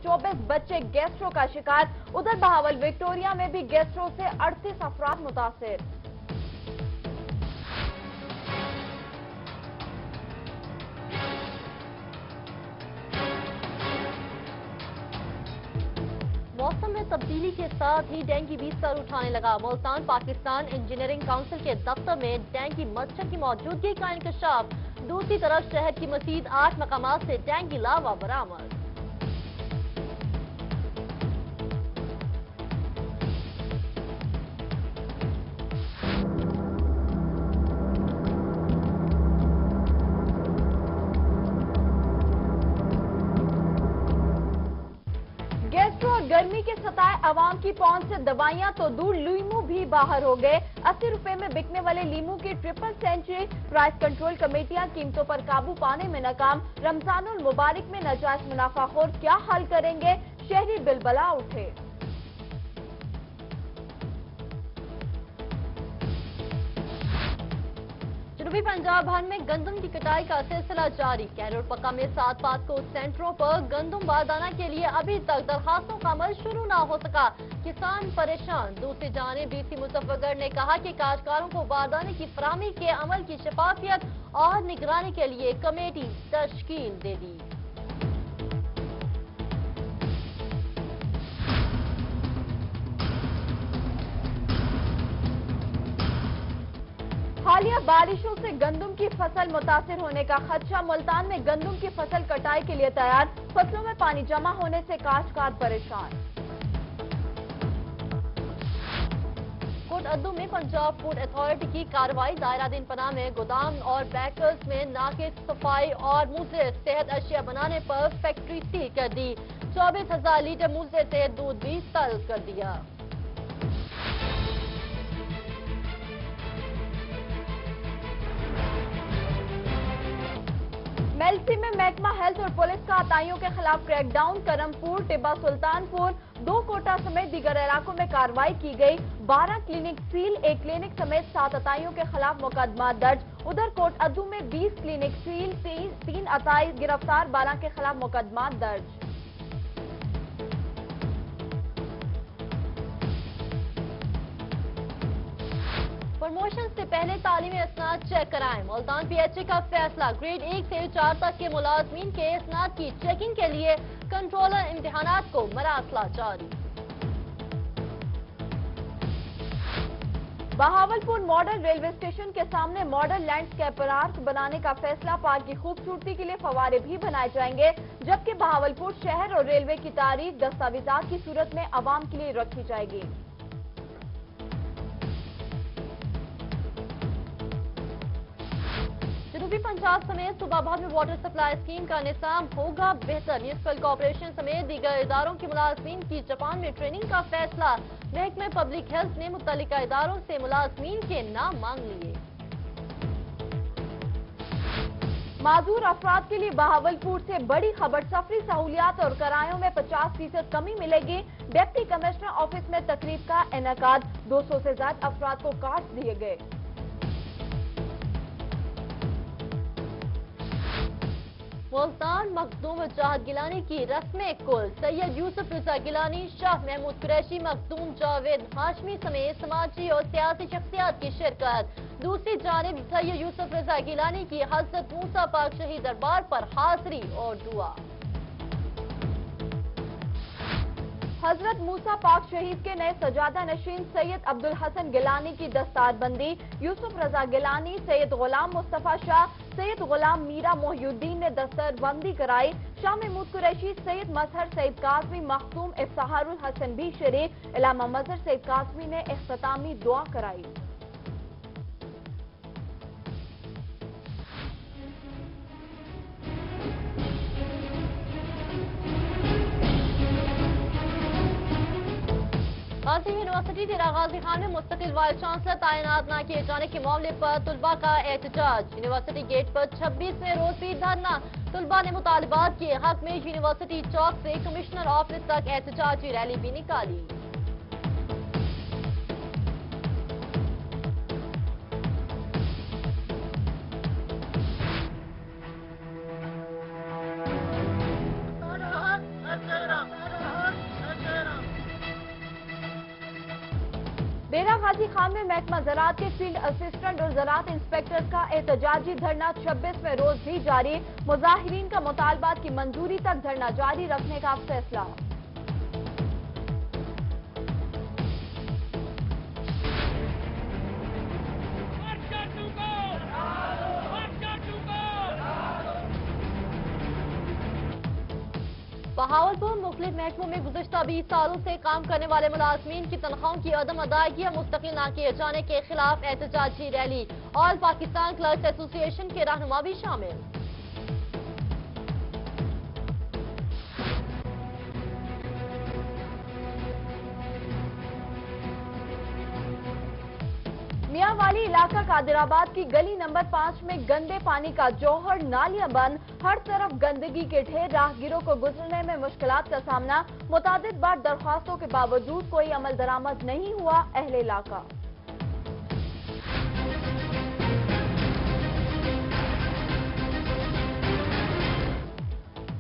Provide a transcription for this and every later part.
24 बच्चे गैस्ट्रो का शिकार। उधर बहावल विक्टोरिया में भी गैस्ट्रो से 38 अफराद मुतासिर। मौसम में तब्दीली के साथ ही डेंगू भी सर उठाने लगा। मुल्तान पाकिस्तान इंजीनियरिंग काउंसिल के दफ्तर में डेंगू मच्छर की मौजूदगी का इंकशाफ। दूसरी तरफ शहर की मजीद 8 मकामात से डेंगू लावा बरामद। गैस्ट्रो और गर्मी के सताए अवाम की पहुंच से दवाइयां तो दूर, लीमू भी बाहर हो गए। 80 रुपए में बिकने वाले लीमू की ट्रिपल सेंचुरी। प्राइस कंट्रोल कमेटियां कीमतों पर काबू पाने में नाकाम। रमजानुल मुबारक में नाजायज मुनाफाखोर क्या हल करेंगे? शहरी बिलबला उठे। जनूबी पंजाब भर में गंदम की कटाई का सिलसिला जारी। कैरोड पक्का में 7 पात को सेंटरों पर गंदम बारदाना के लिए अभी तक दरखास्तों का अमल शुरू ना हो सका। किसान परेशान। दूसरी जानिब डीसी मुजफ्फरगढ़ ने कहा कि काश्तकारों को बारदाने की फराहमी के अमल की शफाफियत और निगरानी के लिए कमेटी तश्कील दे दी। हालिया बारिशों से गंदम की फसल मुतासिर होने का खदशा। मुल्तान में गंदम की फसल कटाई के लिए तैयार। फसलों में पानी जमा होने से काश्तकार परेशान। कोट अद्दू में पंजाब फूड अथॉरिटी की कार्रवाई। दायरा दिन पनाह में गोदाम और बैकर्स में नाकिस सफाई और मुज़र सेहत अशिया बनाने पर फैक्ट्री सील कर दी। 24,000 लीटर मुज़र सेहत दूध भी तलब कर दिया। मेलसी में महकमा हेल्थ और पुलिस का अताइयों के खिलाफ क्रैकडाउन। करमपुर, टिब्बा सुल्तानपुर, 2 कोटा समेत दीगर इलाकों में कार्रवाई की गई। 12 क्लिनिक सील, 1 क्लिनिक समेत 7 अताइयों के खिलाफ मुकदमा दर्ज। उधर कोट अद्दू में 20 क्लिनिक सील, 3 अताई गिरफ्तार, 12 के खिलाफ मुकदमा दर्ज। प्रमोशन से पहले तालीमी इसनाद चेक कराएं। मुल्तान पीएचई का फैसला। ग्रेड 1 से 4 तक के मुलाजमीन के इसनाद की चेकिंग के लिए कंट्रोलर इम्तिहानात को मरासला जारी। बहावलपुर मॉडल रेलवे स्टेशन के सामने मॉडल लैंडस्केप पार्क बनाने का फैसला। पार्क की खूबसूरती के लिए फवारे भी बनाए जाएंगे, जबकि बहावलपुर शहर और रेलवे की तारीख दस्तावेजात की सूरत में आवाम के लिए रखी जाएगी। जनूबी पंजाब समेत सूबा भर में वाटर सप्लाई स्कीम का निज़ाम होगा बेहतर। म्यूनिसिपल कॉर्पोरेशन समेत दीगर इदारों के मुलाजमीन की जापान में ट्रेनिंग का फैसला। महकमे पब्लिक हेल्थ ने मुतल्लिका इदारों से मुलाजमीन के नाम मांग लिए। माजूर अफराद के लिए बहावलपुर से बड़ी खबर। सफरी सहूलियात और किरायों में 50% कमी मिलेगी। डिप्टी कमिश्नर ऑफिस में तकरीब का इनेकाद। 200 से ज्यादा अफराद को कार्ड दिए गए। मुल्तान मखदूम वजाहत गिलानी की रस्में कुल। सैयद यूसुफ रजा गिलानी, शाह महमूद कुरैशी, मखदूम जावेद हाशमी समेत समाजी और सियासी शख्सियात की शिरकत। दूसरी जानिब सैयद यूसुफ रजा गिलानी की हजरत मूसा पाक शहीद दरबार पर हाजिरी और दुआ। हजरत मूसा पाक शहीद के नए सजादा नशीन सैयद अब्दुल हसन गिलानी की दस्तारबंदी। यूसुफ रजा गिलानी, सैयद गुलाम मुस्तफा शाह, सैयद गुलाम मीरा मोहिउद्दीन ने दस्तरबंदी कराई। शाह महमूद कुरैशी, सैयद मजहर सैयद कासमी, मखदूम इफ्तिखारुल हसन भी शरीक। इलामा मजहर सैयद कासमी ने इख्तितामी दुआ कराई। गाजी यूनिवर्सिटी तेरा गाजी खान में मुस्तकिल वाइस चांसलर तैनात न किए जाने के मामले पर तुलबा का एहतजाज। यूनिवर्सिटी गेट पर 26वें रोज भी धरना। तुलबा ने मुतालिबात के हक में यूनिवर्सिटी चौक से कमिश्नर ऑफिस तक एहतजाजी रैली भी निकाली। डेरा गाजी खान में महकमा ज़राअत के फील्ड असिस्टेंट और ज़राअत इंस्पेक्टर का एहतजाजी धरना 26वें रोज भी जारी। मुजाहिरीन का मुतालबात की मंजूरी तक धरना जारी रखने का फैसला। बहावलपुर मुख्तलिफ महकमों में गुज़श्ता 20 सालों से काम करने वाले मुलाजमीन की तनख्वाहों की अदम अदायगी मुस्तकिल न किए जाने के खिलाफ एहतजाजी rally. All Pakistan clerks association के रहनुमा भी शामिल। मियांवाली इलाका कादिराबाद की गली नंबर 5 में गंदे पानी का जौहर, नालियां बंद, हर तरफ गंदगी के ढेर, राहगीरों को गुजरने में मुश्किलात का सामना। मुतादिद बार दरख्वास्तों के बावजूद कोई अमल दरामद नहीं हुआ। अहले इलाका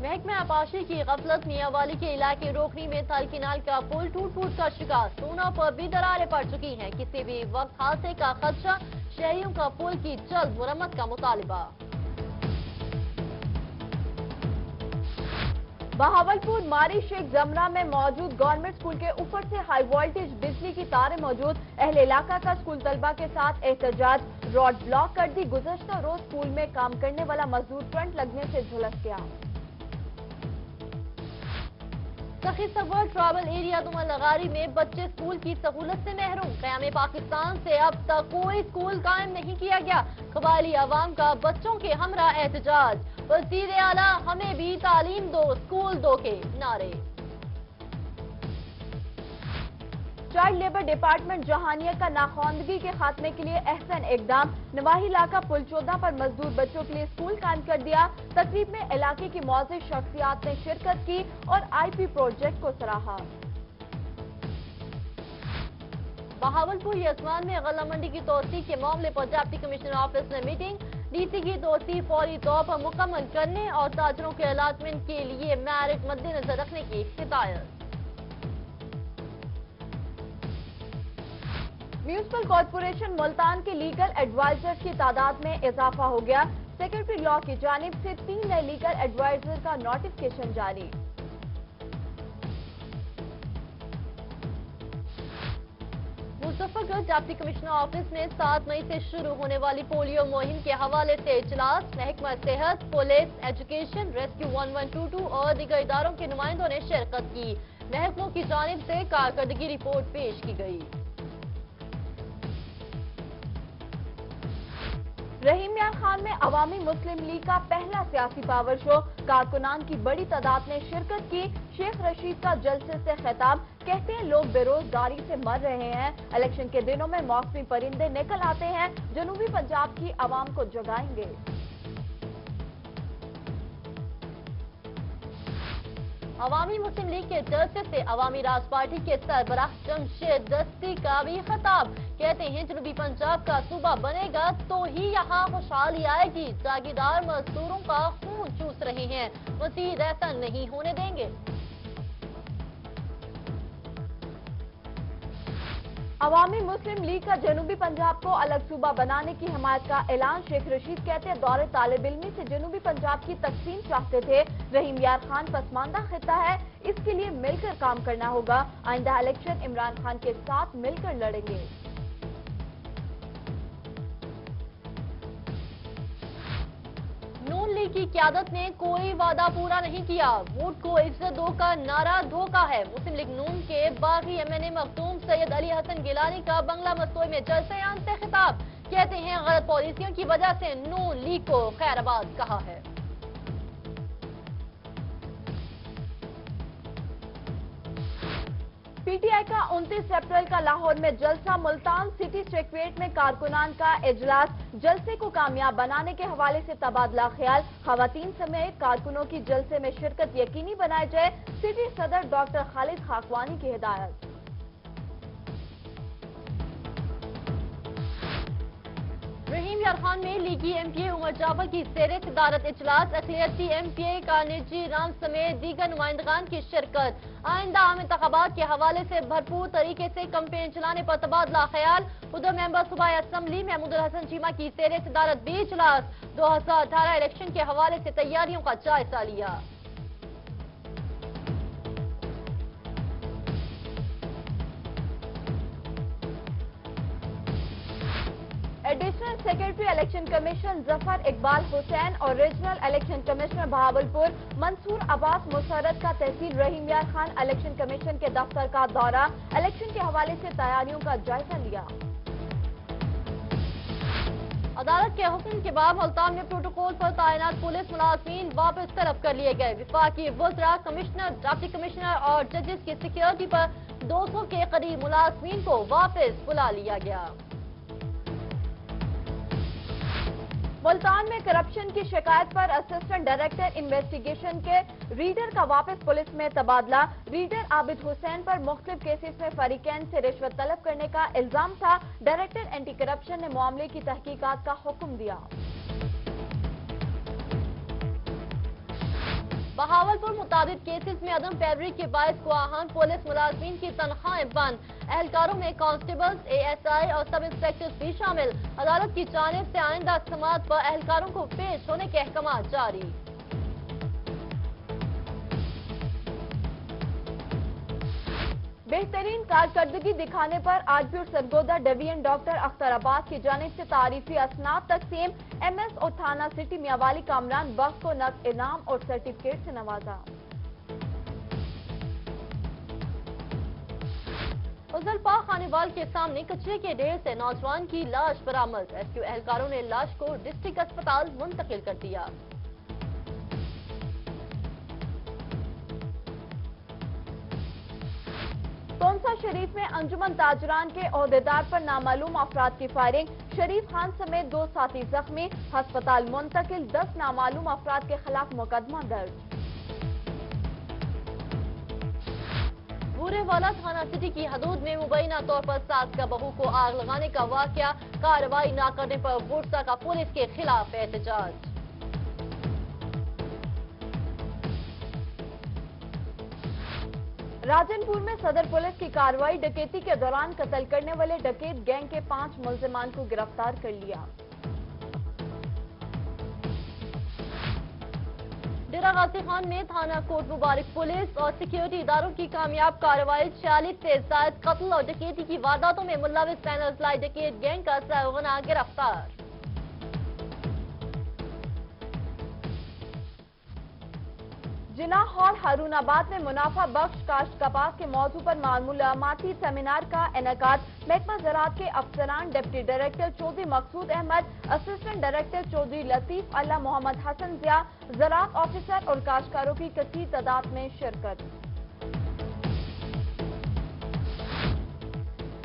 महकमा आबाशी की गफलत। मियांवाली के इलाके रोकनी में थल किनाल का पुल टूट का शिकार। सोना पर भी दरारें पड़ चुकी हैं। किसी भी वक्त हादसे का खदशा। शहरियों का पुल की जल्द मुरम्मत का मुतालिबा। बहावलपुर मारी शेख जमरा में मौजूद गवर्नमेंट स्कूल के ऊपर से हाई वोल्टेज बिजली की तारें मौजूद। अहले इलाका का स्कूल तलबा के साथ एहतजाज। रोड ब्लॉक कर दी। गुज़श्ता रोज स्कूल में काम करने वाला मजदूर करंट लगने से झुलस गया। सखी सबर ट्राइबल एरिया दुमल लगारी में बच्चे स्कूल की सहूलत से महरूम। क़याम पाकिस्तान से अब तक कोई स्कूल कायम नहीं किया गया। कबायली अवाम का बच्चों के हमरा एहतजाज। वज़ीर आला हमें भी तालीम दो, स्कूल दो के नारे। चाइल्ड लेबर डिपार्टमेंट जहानिया का नाखवानदगी के खात्मे के लिए अहसन इकदाम। नवाही इलाका पुल 14 पर मजदूर बच्चों के लिए स्कूल कायम कर दिया। तकरीब में इलाके की मौजूद शख्सियात ने शिरकत की और आईपी प्रोजेक्ट को सराहा। बहावलपुर यजमान में गल्ला मंडी की तोसी के मामले पर डिप्टी कमिश्नर ऑफिस ने मीटिंग। डीसी की तोसी फौरी तौर पर मुकम्मल करने और ताजरों के अलाटमेंट के लिए मैरिट मद्देनजर रखने की हिदायत। म्यूनिसिपल कॉर्पोरेशन मुल्तान के लीगल एडवाइजर की तादाद में इजाफा हो गया। सेक्रेटरी लॉ की जानिब से 3 नए लीगल एडवाइजर का नोटिफिकेशन जारी। मुजफ्फरगढ़ डिप्टी कमिश्नर ऑफिस में 7 मई से शुरू होने वाली पोलियो मुहिम के हवाले से इजलास। महकमा सेहत, पुलिस, एजुकेशन, रेस्क्यू 1122 और दीगर इदारों के नुमाइंदों ने शिरकत की। महकमों की जानिब से कारकर्दगी रिपोर्ट पेश की गई। रहीम यार खान में अवामी मुस्लिम लीग का पहला सियासी पावर शो। कारकुनान की बड़ी तादाद ने शिरकत की। शेख रशीद का जलसे से खिताब। कहते हैं लोग बेरोजगारी से मर रहे हैं। इलेक्शन के दिनों में मौसमी परिंदे निकल आते हैं। जनूबी पंजाब की आवाम को जगाएंगे। अवामी मुस्लिम लीग के जलसे से अवामी राज पार्टी के सरबराह जमशेद दस्ती का भी खिताब। कहते हैं जनूबी पंजाब का सूबा बनेगा तो ही यहाँ खुशहाली आएगी। जागीरदार मजदूरों का खून चूस रहे हैं। मजीद ऐसा नहीं होने देंगे। अवामी मुस्लिम लीग का जनूबी पंजाब को अलग सूबा बनाने की हिमायत का ऐलान। शेख रशीद कहते हैं दौरे तालिब इल्मी से जनूबी पंजाब की तकसीम चाहते थे। रहीम यार खान पसमानदा खिता है, इसके लिए मिलकर काम करना होगा। आइंदा इलेक्शन इमरान खान के साथ मिलकर लड़ेंगे। नून लीग की क़यादत ने कोई वादा पूरा नहीं किया। वोट को इज्जत दो का नारा धोखा है। मुस्लिम लीग नून के बागी एमएनए मखदूम सैयद अली हसन गिलानी का बंगला मस्तोई में जलसे-आम से खिताब। कहते हैं गलत पॉलिसियों की वजह से नून लीग को खैराबाद कहा है। पीटीआई का 29 अप्रैल का लाहौर में जलसा। मुल्तान सिटी सेक्रेटरीट में कारकुनान का इजलास। जलसे को कामयाब बनाने के हवाले से तबादला ख्याल। खवातीन समेत कारकुनों की जलसे में शिरकत यकीनी बनाई जाए। सिटी सदर डॉक्टर खालिद खाकवानी की हिदायत। रहीम यार खान में लीगी MPA उमर जाफर की ज़ेरे सदारत इजलास, अक़लियती MPA कानिजी राम समेत दीगर नुमाइंदगान की शिरकत। आइंदा आम इंतखाबात के हवाले से भरपूर तरीके से कैंपेन चलाने पर तबादला ख्याल। उधर मेंबर सूबाई असम्बली महमूदुल हसन चीमा की ज़ेरे सदारत भी इजलास, 2018 इलेक्शन के हवाले से तैयारियों का जायजा लिया। Additional secretary election commission Zafar Iqbal Hussain और regional election commissioner Bahawalpur Mansoor Abbas Musarrat का तहसील रहीम यार खान इलेक्शन कमीशन के दफ्तर का दौरा, इलेक्शन के हवाले से तैयारियों का जायजा लिया। अदालत के हुक्म के बाद मुल्तान में प्रोटोकॉल पर तैनात पुलिस मुलाजमीन वापस तलब कर लिए गए। विफाकी वज़रा, कमिश्नर, डिप्टी कमिश्नर और जजेस की सिक्योरिटी पर 200 के करीब मुलाजमीन को वापस बुला लिया गया। मुल्तान में करप्शन की शिकायत पर असिस्टेंट डायरेक्टर इन्वेस्टिगेशन के रीडर का वापस पुलिस में तबादला। रीडर आबिद हुसैन पर मुख्तलिफ केसेस में फरीकैन से रिश्वत तलब करने का इल्जाम था। डायरेक्टर एंटी करप्शन ने मामले की तहकीकात का हुक्म दिया। बहावलपुर मुताबिक केसेस में अदम पैरवी के बायस गुआहान पुलिस मुलाजमीन की तनख्वाहें बंद, एहलकारों में कांस्टेबल्स, ASI और सब इंस्पेक्टर्स भी शामिल। अदालत की जानिब से आइंदा समात पर एहलकारों को पेश होने के अहकाम जारी। बेहतरीन कारकर्दगी दिखाने पर आजपुर सरगोदा डिवीजन डॉक्टर अख्तर अब्बास की जानिब से तारीफी असनाद तकसीम। MS और थाना सिटी मियावाली कामरान बख्श को नकद इनाम और सर्टिफिकेट से नवाजा। उजलपा खानेवाल के सामने कचरे के ढेर से नौजवान की लाश बरामद। रेस्क्यू एहलकारों ने लाश को डिस्ट्रिक्ट अस्पताल मुंतकिल कर दिया। तोंसा शरीफ में अंजुमन ताजरान के ओहदेदार पर नामालूम अफराद की फायरिंग, शरीफ खान समेत 2 साथी जख्मी, अस्पताल मुंतकिल। 10 नामालूम अफराद के खिलाफ मुकदमा दर्ज। बूरेवाला थाना सिटी की हदूद में मुबैना तौर पर सास का बहू को आग लगाने का वाकया, कार्रवाई न करने पर बुरसा का पुलिस के खिलाफ एहतजाज। राजनपुर में सदर पुलिस की कार्रवाई, डकैती के दौरान कत्ल करने वाले डकैत गैंग के 5 मुलजिमान को गिरफ्तार कर लिया। डेरा गाजी खान में थाना कोट मुबारक पुलिस और सिक्योरिटी इदारों की कामयाब कार्रवाई, 46 से ज्यादा कत्ल और डकैती की वारदातों में मुलविस पैनल लाई डकैत गैंग का सरगना गिरफ्तार। जिनाह हॉल हारूनाबाद में मुनाफा बख्श काश्त कपास के मौजू पर मालूमाती सेमिनार का इनेकाद। महकमा ज़राअत के अफसरान, डिप्टी डायरेक्टर चौधरी मकसूद अहमद, असिस्टेंट डायरेक्टर चौधरी लतीफ अल्लाह, मोहम्मद हसन जिया, ज़राअत ऑफिसर और काश्तकारों की कसीर तादाद में शिरकत।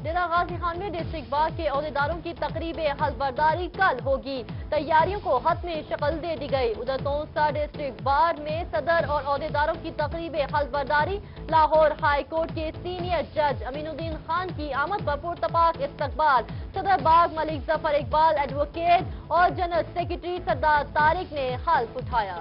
डेरा गाजी खान में डिस्ट्रिक्ट बार के अहदेदारों की तकरीब हल्फबरदारी कल होगी, तैयारियों को हतमी शक्ल दे दी गई। उधर तोंसा डिस्ट्रिक्ट बार में सदर और अहदेदारों की तकरीब हल्फबरदारी, लाहौर हाई कोर्ट के सीनियर जज अमीनुद्दीन खान की आमद पर पुरतपाक इस्तकबाल। सदर बाग मलिक जफर इकबाल एडवोकेट और जनरल सेक्रेटरी सरदार तारिक ने हल्फ उठाया।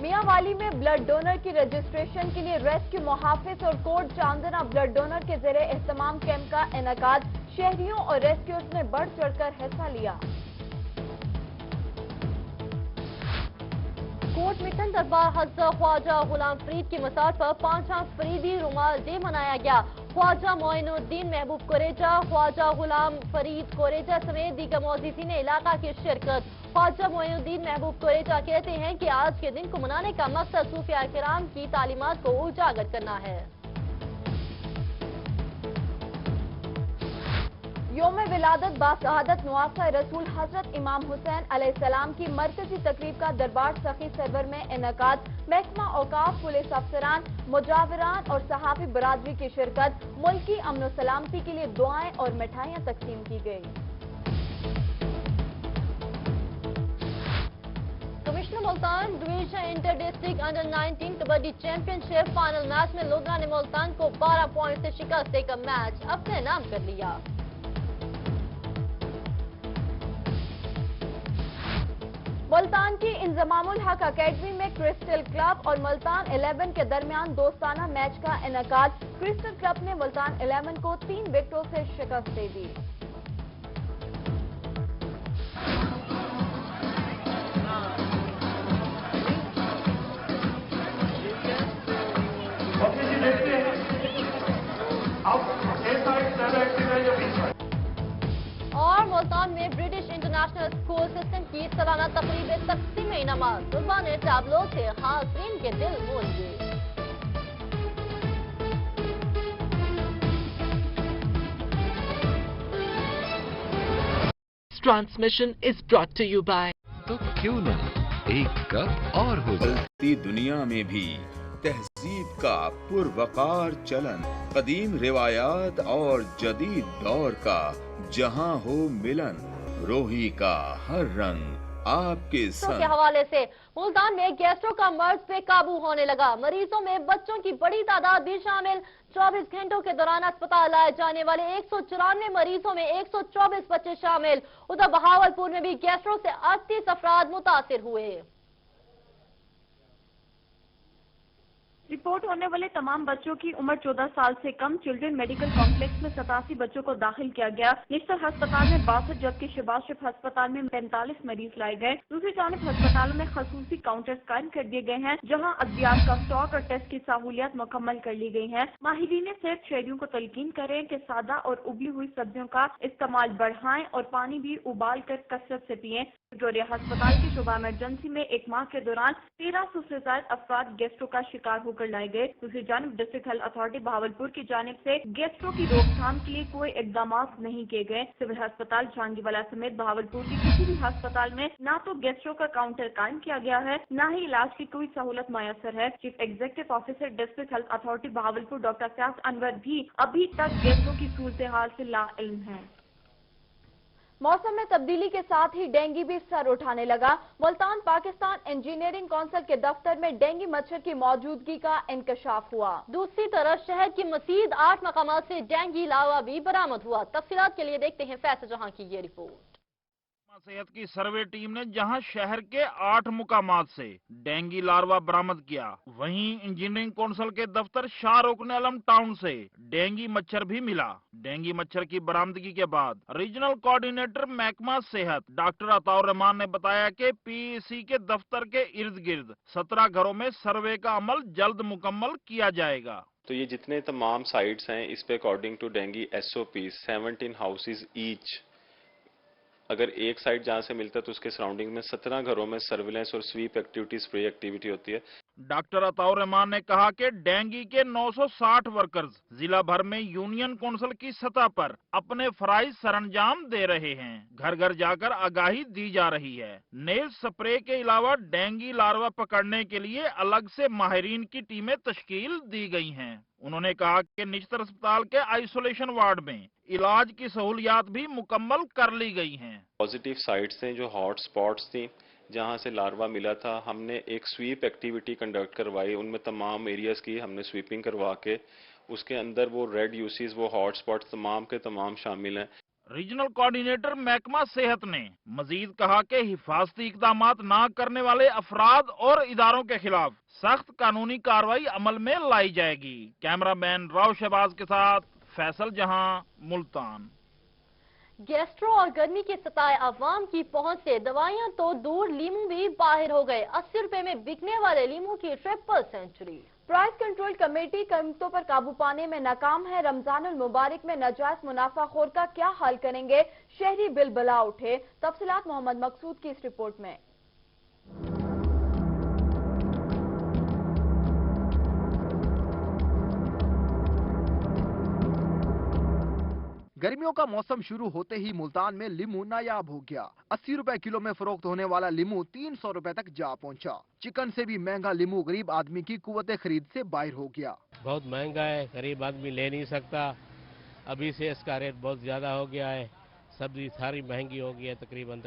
मियांवाली में ब्लड डोनर की रजिस्ट्रेशन के लिए रेस्क्यू मुहाफिज और कोर्ट चांदना ब्लड डोनर के ज़रिए एहतमाम कैंप का इनेकाद। शहरियों और रेस्क्यूअर्स ने बढ़ चढ़कर हिस्सा लिया। कोट मिशन दरबार हज़रत ख्वाजा गुलाम फरीद की मसाल पर 5 फरीदी रुमाल डे मनाया गया। ख्वाजा मोइनुद्दीन महबूब कुरेजा, ख्वाजा गुलाम फरीद कुरेजा समेत दीगर मोअज़्ज़िज़ीन इलाका की शिरकत। ख्वाजा मोइनुद्दीन महबूब कुरेजा कहते हैं कि आज के दिन को मनाने का मकसद सूफिया किराम की तालीमात को उजागर करना है। योम विलादत बासआदत नवासा रसूल हजरत इमाम हुसैन अलैहिस्सलाम की मरकजी तकरीब का दरबार सखी सरवर में इनेकाद। महकमा औकाफ, पुलिस अफसरान, मुजावरान और सहाफी बरादरी की शिरकत। मुल्की अमन सलामती के लिए दुआएं और मिठाइयां तकसीम की गई। कमिश्नर मुल्तान डिवीजन पेश है inter district under 19 kabaddi championship. Final match में लोधरा ने मुल्तान को 12 पॉइंट से शिकस्त देकर मैच अपने नाम कर लिया। मुल्तान की इंजमामुल हक अकेडमी में क्रिस्टल क्लब और मुल्तान 11 के दरमियान दोस्ताना मैच का इनेकाद। क्रिस्टल क्लब ने मुल्तान 11 को 3 विकेटों से शिकस्त दे दी। और मुल्तान में ब्रिटिश इंटरनेशनल स्कूल सिस्टम की सालाना तकरीब तकसीम इनामात। सुबह ने टैबलो से हाज़रीन के दिल मोल लिए। Transmission is brought to you by तो क्यों ना एक कप और हो जाए। बदलती दुनिया में भी तहजीब का पुरवकार चलन, कदीम रिवायात और जदीद दौर का जहां हो मिलन, रोही का हर रंग आपके संग। के हवाले से मुल्तान में गैस्ट्रो का मर्ज पे काबू होने लगा। मरीजों में बच्चों की बड़ी तादाद भी शामिल। 24 घंटों के दौरान अस्पताल लाए जाने वाले 194 मरीजों में 124 बच्चे शामिल। उधर बहावलपुर में भी गैस्ट्रो से 38 अफराद मुतासिर हुए। रिपोर्ट होने वाले तमाम बच्चों की उम्र 14 साल से कम। चिल्ड्रन मेडिकल कॉम्प्लेक्स में 87 बच्चों को दाखिल किया गया। निश्तर अस्पताल में 62 जबकि शहबाज शरीफ अस्पताल में 45 मरीज लाए गए। दूसरी जानिब अस्पतालों में खसूसी काउंटर्स कायम कर दिए गए हैं जहां अद्वियात का स्टॉक और टेस्ट की सहूलियत मुकम्मल कर ली गई है। माहिरीन सेहत शहरियों को तलकीन करें कि सादा और उबली हुई सब्जियों का इस्तेमाल बढ़ाएं और पानी भी उबाल कर कसरत से पिएं। विक्टोरिया अस्पताल की शुबा इमरजेंसी में एक माह के दौरान 1300 से ज्यादा अफराद गैस्ट्रो का शिकार होकर लाए गए। दूसरी जानिब डिस्ट्रिक्ट हेल्थ अथॉरिटी बहावलपुर की जानिब से गैस्ट्रो की रोकथाम के लिए कोई इकदाम नहीं किए गए। सिविल अस्पताल जहांगीरवाला समेत बहावलपुर की किसी भी अस्पताल में न तो गैस्ट्रो का काउंटर कायम किया गया है, न ही इलाज की कोई सहूलत मैसर है। Chief executive officer district health authority Bahawalpur doctor Fayaz Anwar भी अभी तक गैस्ट्रो की सूरत हाल से लाइल्म है। मौसम में तब्दीली के साथ ही डेंगू भी सर उठाने लगा। मुल्तान पाकिस्तान इंजीनियरिंग काउंसिल के दफ्तर में डेंगू मच्छर की मौजूदगी का इंकशाफ हुआ। दूसरी तरफ शहर की मजीद 8 मकामात से डेंगू लावा भी बरामद हुआ। तफसीलात के लिए देखते हैं फैसल जहां की ये रिपोर्ट। सेहत की सर्वे टीम ने जहां शहर के 8 मुकामात से डेंगू लार्वा बरामद किया, वहीं इंजीनियरिंग काउंसिल के दफ्तर शाह रुकन आलम टाउन से डेंगू मच्छर भी मिला। डेंगू मच्छर की बरामदगी के बाद रीजनल कोऑर्डिनेटर महकमा सेहत डॉक्टर अताउर रहमान ने बताया कि पीईसी के दफ्तर के इर्द गिर्द 17 घरों में सर्वे का अमल जल्द मुकम्मल किया जाएगा। तो ये जितने तमाम साइट्स हैं इस पे according to dengue SOP 17 houses each, अगर एक साइट जहां से मिलता है तो उसके सराउंडिंग में 17 घरों में सर्विलेंस और स्वीप एक्टिविटी, स्प्रे एक्टिविटी होती है। डॉक्टर अताउर रहमान ने कहा कि डेंगू के 960 वर्कर्स जिला भर में यूनियन काउंसिल की सतह पर अपने फराइज सरंजाम दे रहे हैं। घर घर जाकर आगाही दी जा रही है। नेल स्प्रे के अलावा डेंगू लार्वा पकड़ने के लिए अलग से माहिरीन की टीमें तश्कील दी गई हैं। उन्होंने कहा कि निश्तर अस्पताल के आइसोलेशन वार्ड में इलाज की सहूलियात भी मुकम्मल कर ली गई हैं। पॉजिटिव साइट्स थे जो हॉट स्पॉट्स थी जहां से लार्वा मिला था, हमने एक स्वीप एक्टिविटी कंडक्ट करवाई। उनमें तमाम एरियाज की हमने स्वीपिंग करवा के उसके अंदर वो रेड यूसीज, वो हॉट स्पॉट्स तमाम के तमाम शामिल हैं। रीजनल कोऑर्डिनेटर महकमा सेहत ने मजीद कहा कि हिफाजती इकदामात न करने वाले अफराद और इदारों के खिलाफ सख्त कानूनी कार्रवाई अमल में लाई जाएगी। कैमरामैन राव शहबाज के साथ फैसल जहां, मुल्तान। गैस्ट्रो और गर्मी के सताए अवाम की पहुंच से दवाइयां तो दूर, लीमू भी बाहर हो गए। 80 रुपए में बिकने वाले लीमू की triple century. Price control committee कीमतों पर काबू पाने में नाकाम है। रमजानुल मुबारक में नाजायज मुनाफाखोर का क्या हाल करेंगे, शहरी बिलबला उठे। तफसीलात मोहम्मद मकसूद की इस रिपोर्ट में। गर्मियों का मौसम शुरू होते ही मुल्तान में लीमू नायाब हो गया। 80 रुपए किलो में फरोख्त होने वाला लीमू 300 रुपए तक जा पहुंचा। चिकन से भी महंगा लीमू गरीब आदमी की कुव्वत खरीद से बाहर हो गया। बहुत महंगा है, गरीब आदमी ले नहीं सकता। अभी से इसका रेट बहुत ज्यादा हो गया है। सब्जी सारी महंगी हो गई है तकरीबन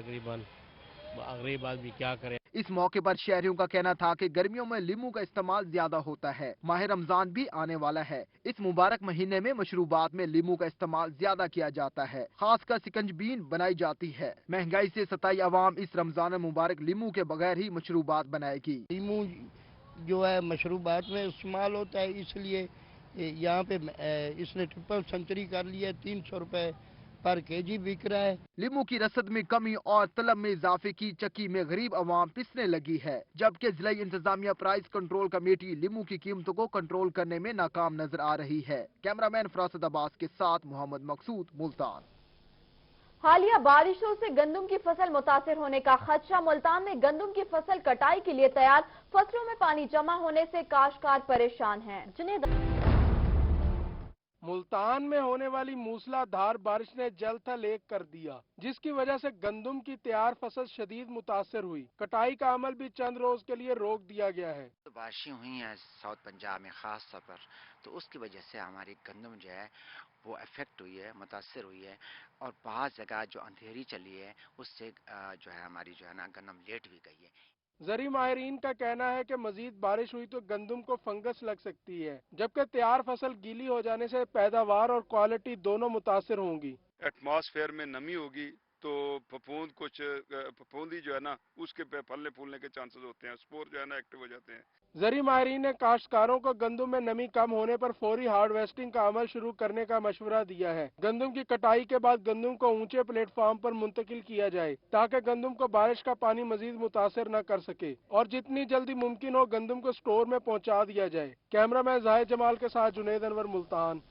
गरीब आदमी क्या करे। इस मौके पर शहरियों का कहना था कि गर्मियों में लीमू का इस्तेमाल ज्यादा होता है। माह रमजान भी आने वाला है। इस मुबारक महीने में मशरूबात में लीमू का इस्तेमाल ज्यादा किया जाता है, खासकर सिकंजबीन बनाई जाती है। महंगाई से सताई अवाम इस रमजान मुबारक लीमू के बगैर ही मशरूबात बनाएगी। लीमू जो है मशरूबात में इस्तेमाल होता है, इसलिए यहाँ पे इसने ट्रिपल सेंचुरी कर लिया। 300 रुपए पर केजी बिक रहा है। लीमू की रसद में कमी और तलब में इजाफे की चक्की में गरीब अवाम पिसने लगी है, जबकि जिला इंतजामिया प्राइस कंट्रोल कमेटी लीमू की कीमतों को कंट्रोल करने में नाकाम नजर आ रही है। कैमरामैन फरासत अब्बास के साथ मोहम्मद मकसूद, मुल्तान। हालिया बारिशों से गंदम की फसल मुतासिर होने का खदशा। मुल्तान में गंदम की फसल कटाई के लिए तैयार, फसलों में पानी जमा होने से काश्तकार परेशान हैं। मुल्तान में होने वाली मूसलाधार बारिश ने जल थल एक कर दिया, जिसकी वजह से गंदम की तैयार फसल शदीद मुतासर हुई। कटाई का अमल भी चंद रोज के लिए रोक दिया गया है। तो बारिशें हुई हैं साउथ पंजाब में खास तौर पर, तो उसकी वजह से हमारी गंदम जो है वो अफेक्ट हुई है, मुतासर हुई है। और बहुत जगह जो अंधेरी चली है उससे जो है हमारी जो है ना गंदम लेट भी गई है। ज़री माहिरीन का कहना है कि मजीद बारिश हुई तो गंदम को फंगस लग सकती है, जबकि तैयार फसल गीली हो जाने से पैदावार और क्वालिटी दोनों मुतासर होंगी। एटमॉस्फेयर में नमी होगी तो फफूंदी जो है ना उसके फलने फूलने के चांसेस होते हैं, स्पोर जो है ना एक्टिव हो जाते हैं। ज़री माहिरीन ने काश्तकारों को गंदम में नमी कम होने पर फौरी हार्वेस्टिंग का अमल शुरू करने का मशवरा दिया है। गंदम की कटाई के बाद गंदम को ऊंचे प्लेटफॉर्म पर मुंतकिल किया जाए ताकि गंदम को बारिश का पानी मजीद मुतासर न कर सके और जितनी जल्दी मुमकिन हो गंदम को स्टोर में पहुँचा दिया जाए। कैमरामैन जाहिद जमाल के साथ जुनैद अनवर, मुल्तान।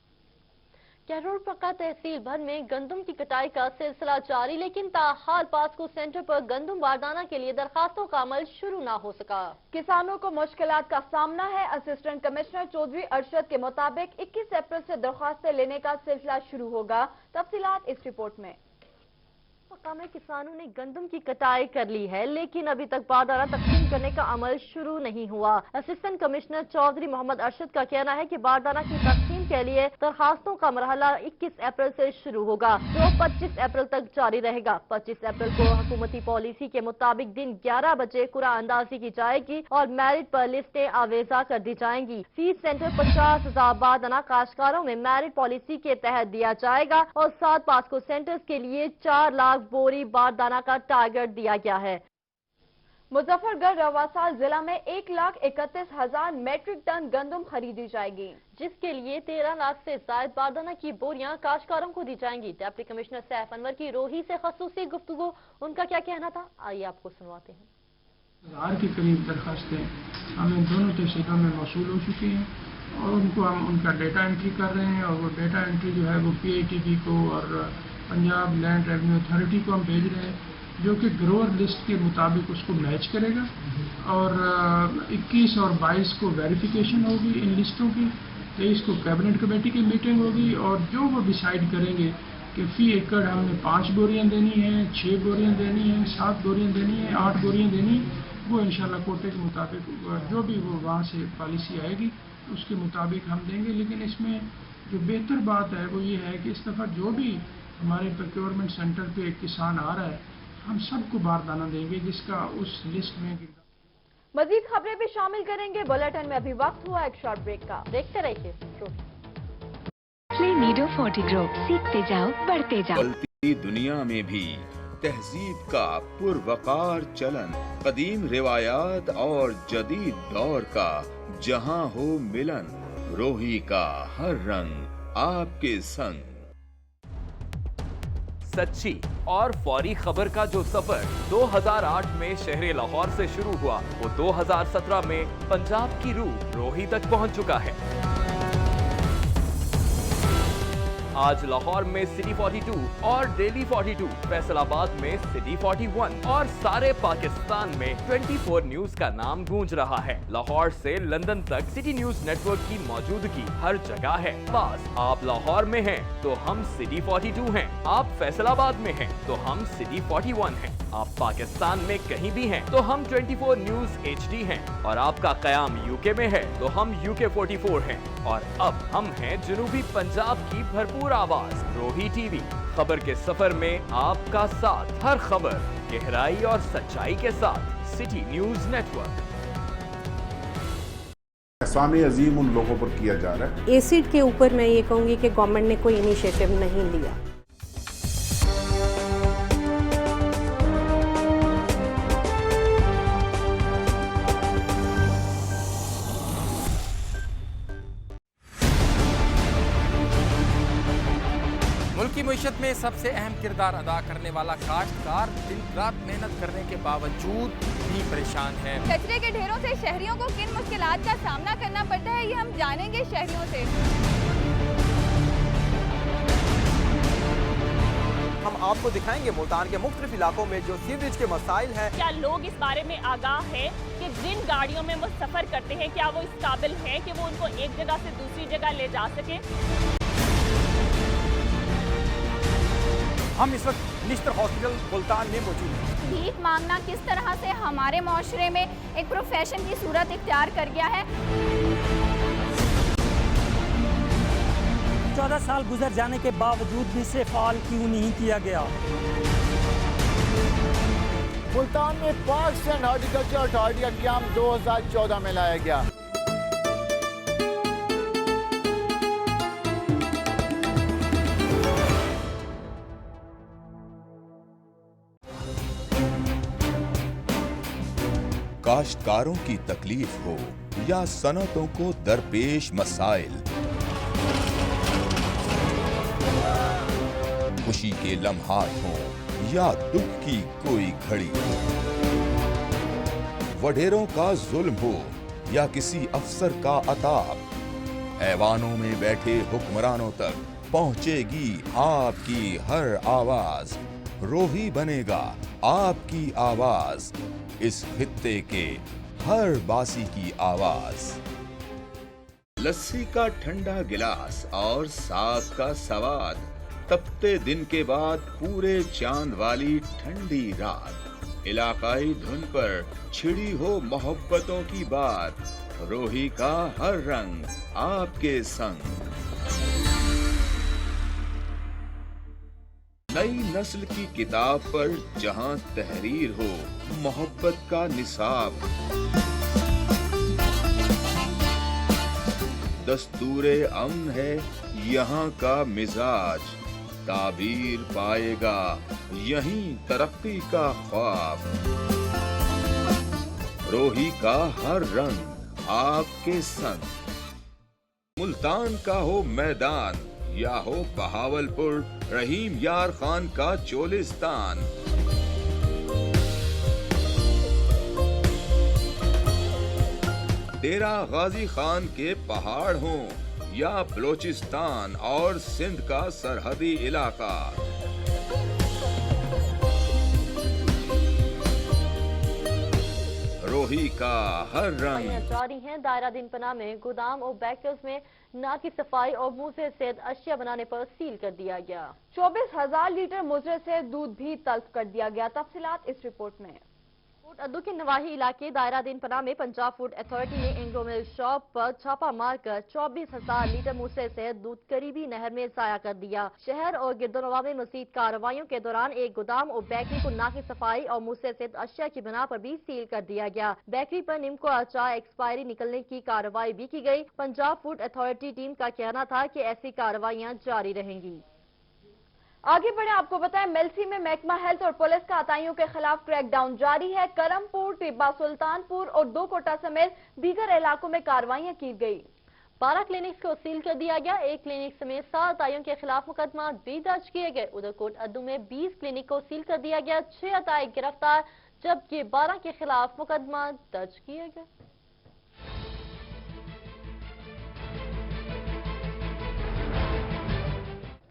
कैरोल पक्का तहसील भर में गंदम की कटाई का सिलसिला जारी, लेकिन ताहाल पास्को सेंटर पर गंदम बारदाना के लिए दरखास्तों का अमल शुरू न हो सका। किसानों को मुश्किलात का सामना है। असिस्टेंट कमिश्नर चौधरी अरशद के मुताबिक 21 अप्रैल से दरखास्तें लेने का सिलसिला शुरू होगा। तफसीलात इस रिपोर्ट में। पक्का में किसानों ने गंदम की कटाई कर ली है, लेकिन अभी तक बारदाना तकसीम करने का अमल शुरू नहीं हुआ। असिस्टेंट कमिश्नर चौधरी मोहम्मद अरशद का कहना है कि बारदाना की तकसीम के लिए दरखास्तों का मरहला 21 अप्रैल से शुरू होगा, जो 25 अप्रैल तक जारी रहेगा। 25 अप्रैल को हुकूमती पॉलिसी के मुताबिक दिन 11 बजे कुरा अंदाजी की जाएगी और मेरिट पर लिस्टें आवेजा कर दी जाएंगी। फीड सेंटर 50,000 बारदाना काश्तकारों में मेरिट पॉलिसी के तहत दिया जाएगा और 7 पास्को सेंटर्स के लिए 4 लाख बोरी बारदाना का टारगेट दिया गया है। मुजफ्फरगढ़ रवासा जिला में 1,31,000 मैट्रिक टन गंदम खरीदी जाएगी, जिसके लिए 13 लाख से ज्यादा बारदाना की बोरियां काश्तकारों को दी जाएंगी। डिप्टी कमिश्नर सैफ अनवर की रोही से खसूसी गुफ्तगू, उनका क्या कहना था, आइए आपको सुनवाते हैं। 1000 के करीब दरखास्तें हमें दोनों तहसीलों में मौसूल हो चुकी हैं और उनको हम उनका डेटा एंट्री कर रहे हैं और वो डेटा एंट्री जो है वो PITB को और पंजाब लैंड रेवेन्यू अथॉरिटी को हम भेज रहे हैं, जो कि ग्रोअर लिस्ट के मुताबिक उसको मैच करेगा। और 21 और 22 को वेरिफिकेशन होगी इन लिस्टों की। 23 को कैबिनेट कमेटी की मीटिंग होगी और जो वो डिसाइड करेंगे कि फी एकड़ हमने 5 बोरियां देनी है, 6 बोरियां देनी है, 7 बोरियां देनी है, 8 बोरियां देनी, वो इंशाल्लाह कोटे के मुताबिक जो भी वो वहाँ से पॉलिसी आएगी उसके मुताबिक हम देंगे। लेकिन इसमें जो बेहतर बात है वो ये है कि इस दफ़ा जो भी हमारे प्रोक्योरमेंट सेंटर पे एक किसान आ रहा है, हम सबको बारदाना देंगे जिसका उस लिस्ट में। मजीद खबरें भी शामिल करेंगे बुलेटिन में। अभी वक्त हुआ एक शॉर्ट ब्रेक का, देखते रहिए। नीडो 40 ग्रो, सीखते जाओ बढ़ते जाओ। बदलती दुनिया में भी तहजीब का पुरवकार चलन, कदीम रिवायात और जदीद दौर का जहां हो मिलन, रोही का हर रंग आपके संग। सच्ची और फौरी खबर का जो सफर 2008 में शहर लाहौर से शुरू हुआ, वो 2017 में पंजाब की रूह रोही तक पहुंच चुका है। आज लाहौर में सिटी 42 और डेली 42, फैसलाबाद में सिटी 41 और सारे पाकिस्तान में 24 न्यूज का नाम गूंज रहा है। लाहौर से लंदन तक सिटी न्यूज नेटवर्क की मौजूदगी हर जगह है। बस आप लाहौर में हैं तो हम सिटी 42 हैं, आप फैसलाबाद में हैं तो हम सिटी 41 हैं, आप पाकिस्तान में कहीं भी हैं तो हम 24 न्यूज HD हैं, और आपका कयाम यूके में है तो हम UK 44 हैं, और अब हम हैं जनूबी पंजाब की भरपूर आवाज रोही TV। खबर के सफर में आपका साथ, हर खबर गहराई और सच्चाई के साथ सिटी न्यूज नेटवर्क। एहसान अजीम उन लोगों पर किया जा रहा है। एसिड के ऊपर मैं ये कहूँगी कि गवर्नमेंट ने कोई इनिशिएटिव नहीं लिया। मुल्क की मईशत में सबसे अहम किरदार अदा करने वाला काश्तकार दिन रात मेहनत करने के बावजूद भी परेशान है। कचरे के ढेरों से शहरियों को किन मुश्किलात का सामना करना पड़ता है, ये हम जानेंगे शहरियों से। हम आपको दिखाएंगे मुल्तान के मुख्तलिफ इलाकों में जो सीवरेज के मसाइल हैं। क्या लोग इस बारे में आगाह हैं कि जिन गाड़ियों में वो सफर करते हैं क्या वो इस काबिल हैं कि वो उनको एक जगह से दूसरी जगह ले जा सकें? हम इस वक्त निश्तर हॉस्पिटल मुल्तान में मौजूद हैं। भीख मांगना किस तरह से हमारे माशरे में एक प्रोफेशन की सूरत इख्तियार कर गया है। 14 साल गुजर जाने के बावजूद भी इसे फाल क्यों नहीं किया गया। मुल्तान में पार्क्स एंड हॉर्टिकल्चर अथॉरिटी का क़याम 2014 में लाया गया। काश्तकारों की तकलीफ हो या सनतों को दरपेश मसाइल, खुशी के लम्हात हों या दुख की कोई घड़ी, वडेरों का जुल्म हो या किसी अफसर का अताब, ऐवानों में बैठे हुक्मरानों तक पहुंचेगी आपकी हर आवाज। रोही बनेगा आपकी आवाज, इस खित्ते के हर बासी की आवाज। लस्सी का ठंडा गिलास और साग का सवाद, तपते दिन के बाद पूरे चांद वाली ठंडी रात, इलाकाई धुन पर छिड़ी हो मोहब्बतों की बात, रोही का हर रंग आपके संग। नई नस्ल की किताब पर जहां तहरीर हो मोहब्बत का निसाब, दस्तूरे अमन है यहाँ का मिजाज, ताबीर पाएगा यहीं तरक्की का ख्वाब। रोही का हर रंग आपके संग, मुल्तान का हो मैदान या हो बहावलपुर रहीम यार खान का चोलिस्तान, डेरा गाजी खान के पहाड़ हों या बलोचिस्तान और सिंध का सरहदी इलाका, रोही का हर रंग जारी हैं। दायरा दिन पनाह में गोदाम और बेकर्स में ना की सफाई और मुंह से सेहत अशिया बनाने पर सील कर दिया गया। 24,000 लीटर मुजरे से दूध भी तल्फ कर दिया गया। तफसीलात इस रिपोर्ट में। कोट अद्दू के नवाही इलाके दायरा दिन पनाह में पंजाब फूड अथॉरिटी ने एंग्रो मिल शॉप पर छापा मारकर 24,000 लीटर मुझसे से दूध करीबी नहर में जाया कर दिया। शहर और गिरदोनवा में मजीद कार्रवाइयों के दौरान एक गोदाम और बेकरी को नाकी सफाई और मुझसे से अशिया की बिना पर भी सील कर दिया गया। बेकरी पर निम्को अचार एक्सपायरी निकलने की कार्रवाई भी की गई। पंजाब फूड अथॉरिटी टीम का कहना था कि ऐसी कार्रवाइयां जारी रहेंगी। आगे बढ़े, आपको बताएं मेलसी में महकमा हेल्थ और पुलिस का आतंकियों के खिलाफ क्रैकडाउन जारी है। करमपुर, टिब्बा सुल्तानपुर और 2 कोटा समेत दीगर इलाकों में कार्रवाइयां की गई। 12 क्लिनिक्स को सील कर दिया गया। एक क्लिनिक समेत 7 आतंकियों के खिलाफ मुकदमा भी दर्ज किए गए। उधर कोट अद्दू में 20 क्लिनिक को सील कर दिया गया। 6 आतंकी गिरफ्तार जबकि 12 के खिलाफ मुकदमा दर्ज किए गए।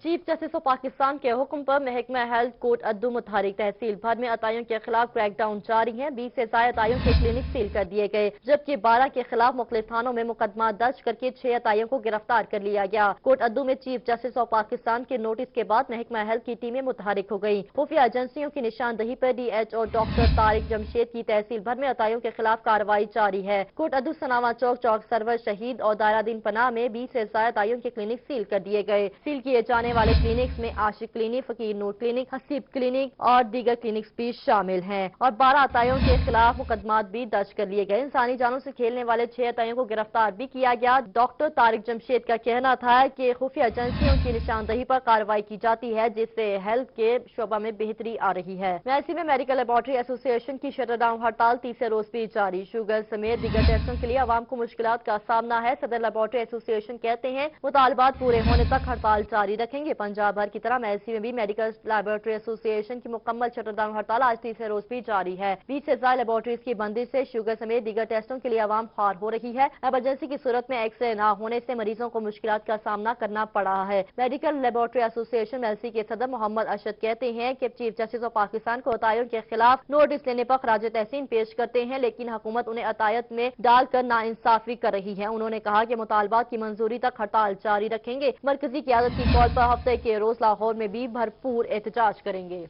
चीफ जस्टिस ऑफ पाकिस्तान के हुक्म पर महकमा हेल्थ कोट अद्दू मुतहरिक तहसील भर में अताइयों के खिलाफ क्रैकडाउन जारी है। 20 से ज्यादा अताइयों के क्लिनिक सील कर दिए गए जबकि 12 के खिलाफ मुख्तलिफ थानों में मुकदमा दर्ज करके 6 अताइयों को गिरफ्तार कर लिया गया। कोट अद्दू में चीफ जस्टिस ऑफ पाकिस्तान के नोटिस के बाद महकमा हेल्थ की टीमें मुतहरिक हो गयी। खुफिया एजेंसियों की निशानदही पर DH और डॉक्टर तारिक जमशेद की तहसील भर में अताइयों के खिलाफ कार्रवाई जारी है। कोट अद्दू सनावा चौक सरवर शहीद और दायरा दिन पनाह में 20 से ज्यादा अताइयों के क्लिनिक सील कर दिए गए। सील किए जाने والے کلینکس میں عاشق کلینک، فقیر نور کلینک، حسیب کلینک اور دیگر کلینکس بھی شامل ہیں اور 12 عطائیوں کے خلاف مقدمات بھی درج کر لیے گئے۔ انسانی جانوں سے کھیلنے والے 6 عطائیوں کو گرفتار بھی کیا گیا۔ ڈاکٹر طارق جمشید کا کہنا تھا کہ خفیہ ایجنسیوں کی نشاندہی پر کارروائی کی جاتی ہے، جس سے ہیلتھ کے شعبہ میں بہتری آ رہی ہے۔ میسی میں میڈیکل لیبارٹری ایسوسی ایشن کی شٹر ڈاؤن ہڑتال تیسرے روز بھی جاری۔ شوگر سمیت دیگر ٹیسٹوں کے لیے عوام کو مشکلات کا سامنا ہے۔ صدر لیبارٹری ایسوسی ایشن کہتے ہیں مطالبات پورے ہونے تک ہڑتال جاری رکھیں گے۔ پنجاب بھر کی طرح میسی میں بھی میڈیکل لیبارٹری ایسوسی ایشن کی مکمل شٹر ڈاؤن ہڑتال آج تیسرے روز بھی جاری ہے۔ 20 سے زائد لیبارٹریز کی بندش سے شوگر سمیت دیگر ٹیسٹوں کے لیے عوام خوار ہو رہی ہے۔ ایمرجنسی کی صورت میں ایکس رے نہ ہونے سے مریضوں کو مشکلات کا سامنا کرنا پڑ رہا ہے۔ میڈیکل لیبارٹری ایسوسی ایشن میسی کے صدر محمد ارشد کہتے ہیں کہ چیف جسٹس آف پاکستان کو عطائیوں کے خلاف نوٹس لینے پر خراج تحسین پیش کرتے ہیں، لیکن حکومت انہیں عطائیت میں ڈال کر ناانصافی کر رہی ہے۔ انہوں نے کہا کہ مطالبات کی منظوری تک ہڑتال جاری رکھیں گے۔ مرکزی قیادت کی کال پر ہفتے کے روز لاہور میں بھی بھرپور احتجاج کریں گے۔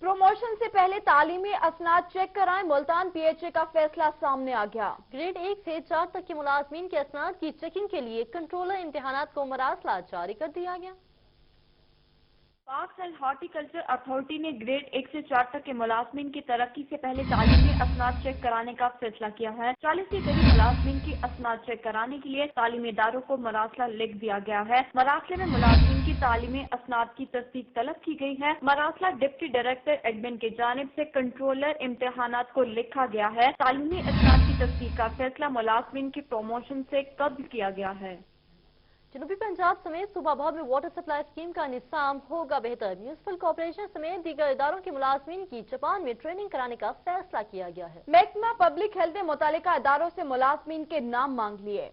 پروموشن سے پہلے تعلیمی اسناد چیک کرائیں، ملتان پی ایچ اے کا فیصلہ سامنے آ گیا۔ گریڈ 1 سے 4 تک کے ملازمین کے اسناد کی چیکنگ کے لیے کنٹرولر امتحانات کو مراسلہ جاری کر دیا گیا۔ پاکس اینڈ ہارٹیکلچر اتھارٹی نے گریڈ 1 سے 4 تک کے ملازمین کی ترقی سے پہلے تعلیمی اسناد چیک کرانے کا فیصلہ کیا ہے۔ 40 کے قریب ملازمین کی اسناد چیک کرانے کے لیے تعلیمی اداروں کو مراسلہ لکھ دیا گیا ہے۔ مراسلے میں ملازمین کی تعلیمی اسناد کی تصدیق طلب کی گئی ہے۔ مراسلہ ڈپٹی ڈائریکٹر ایڈمن کی جانب سے کنٹرولر امتحانات کو لکھا گیا ہے۔ تعلیمی اسناد کی تصدیق کا فیصلہ ملازمین کی پروموشن سے قبل کیا گیا ہے۔ جنوبی پنجاب سمیت صوبہ بھر میں واٹر سپلائی اسکیم کا نظام ہوگا بہتر۔ میونسپل کارپوریشن سمیت دیگر اداروں کے ملازمین کی جاپان میں ٹریننگ کرانے کا فیصلہ کیا گیا ہے۔ محکمہ پبلک ہیلتھ نے متعلقہ اداروں سے ملازمین کے نام مانگ لیے۔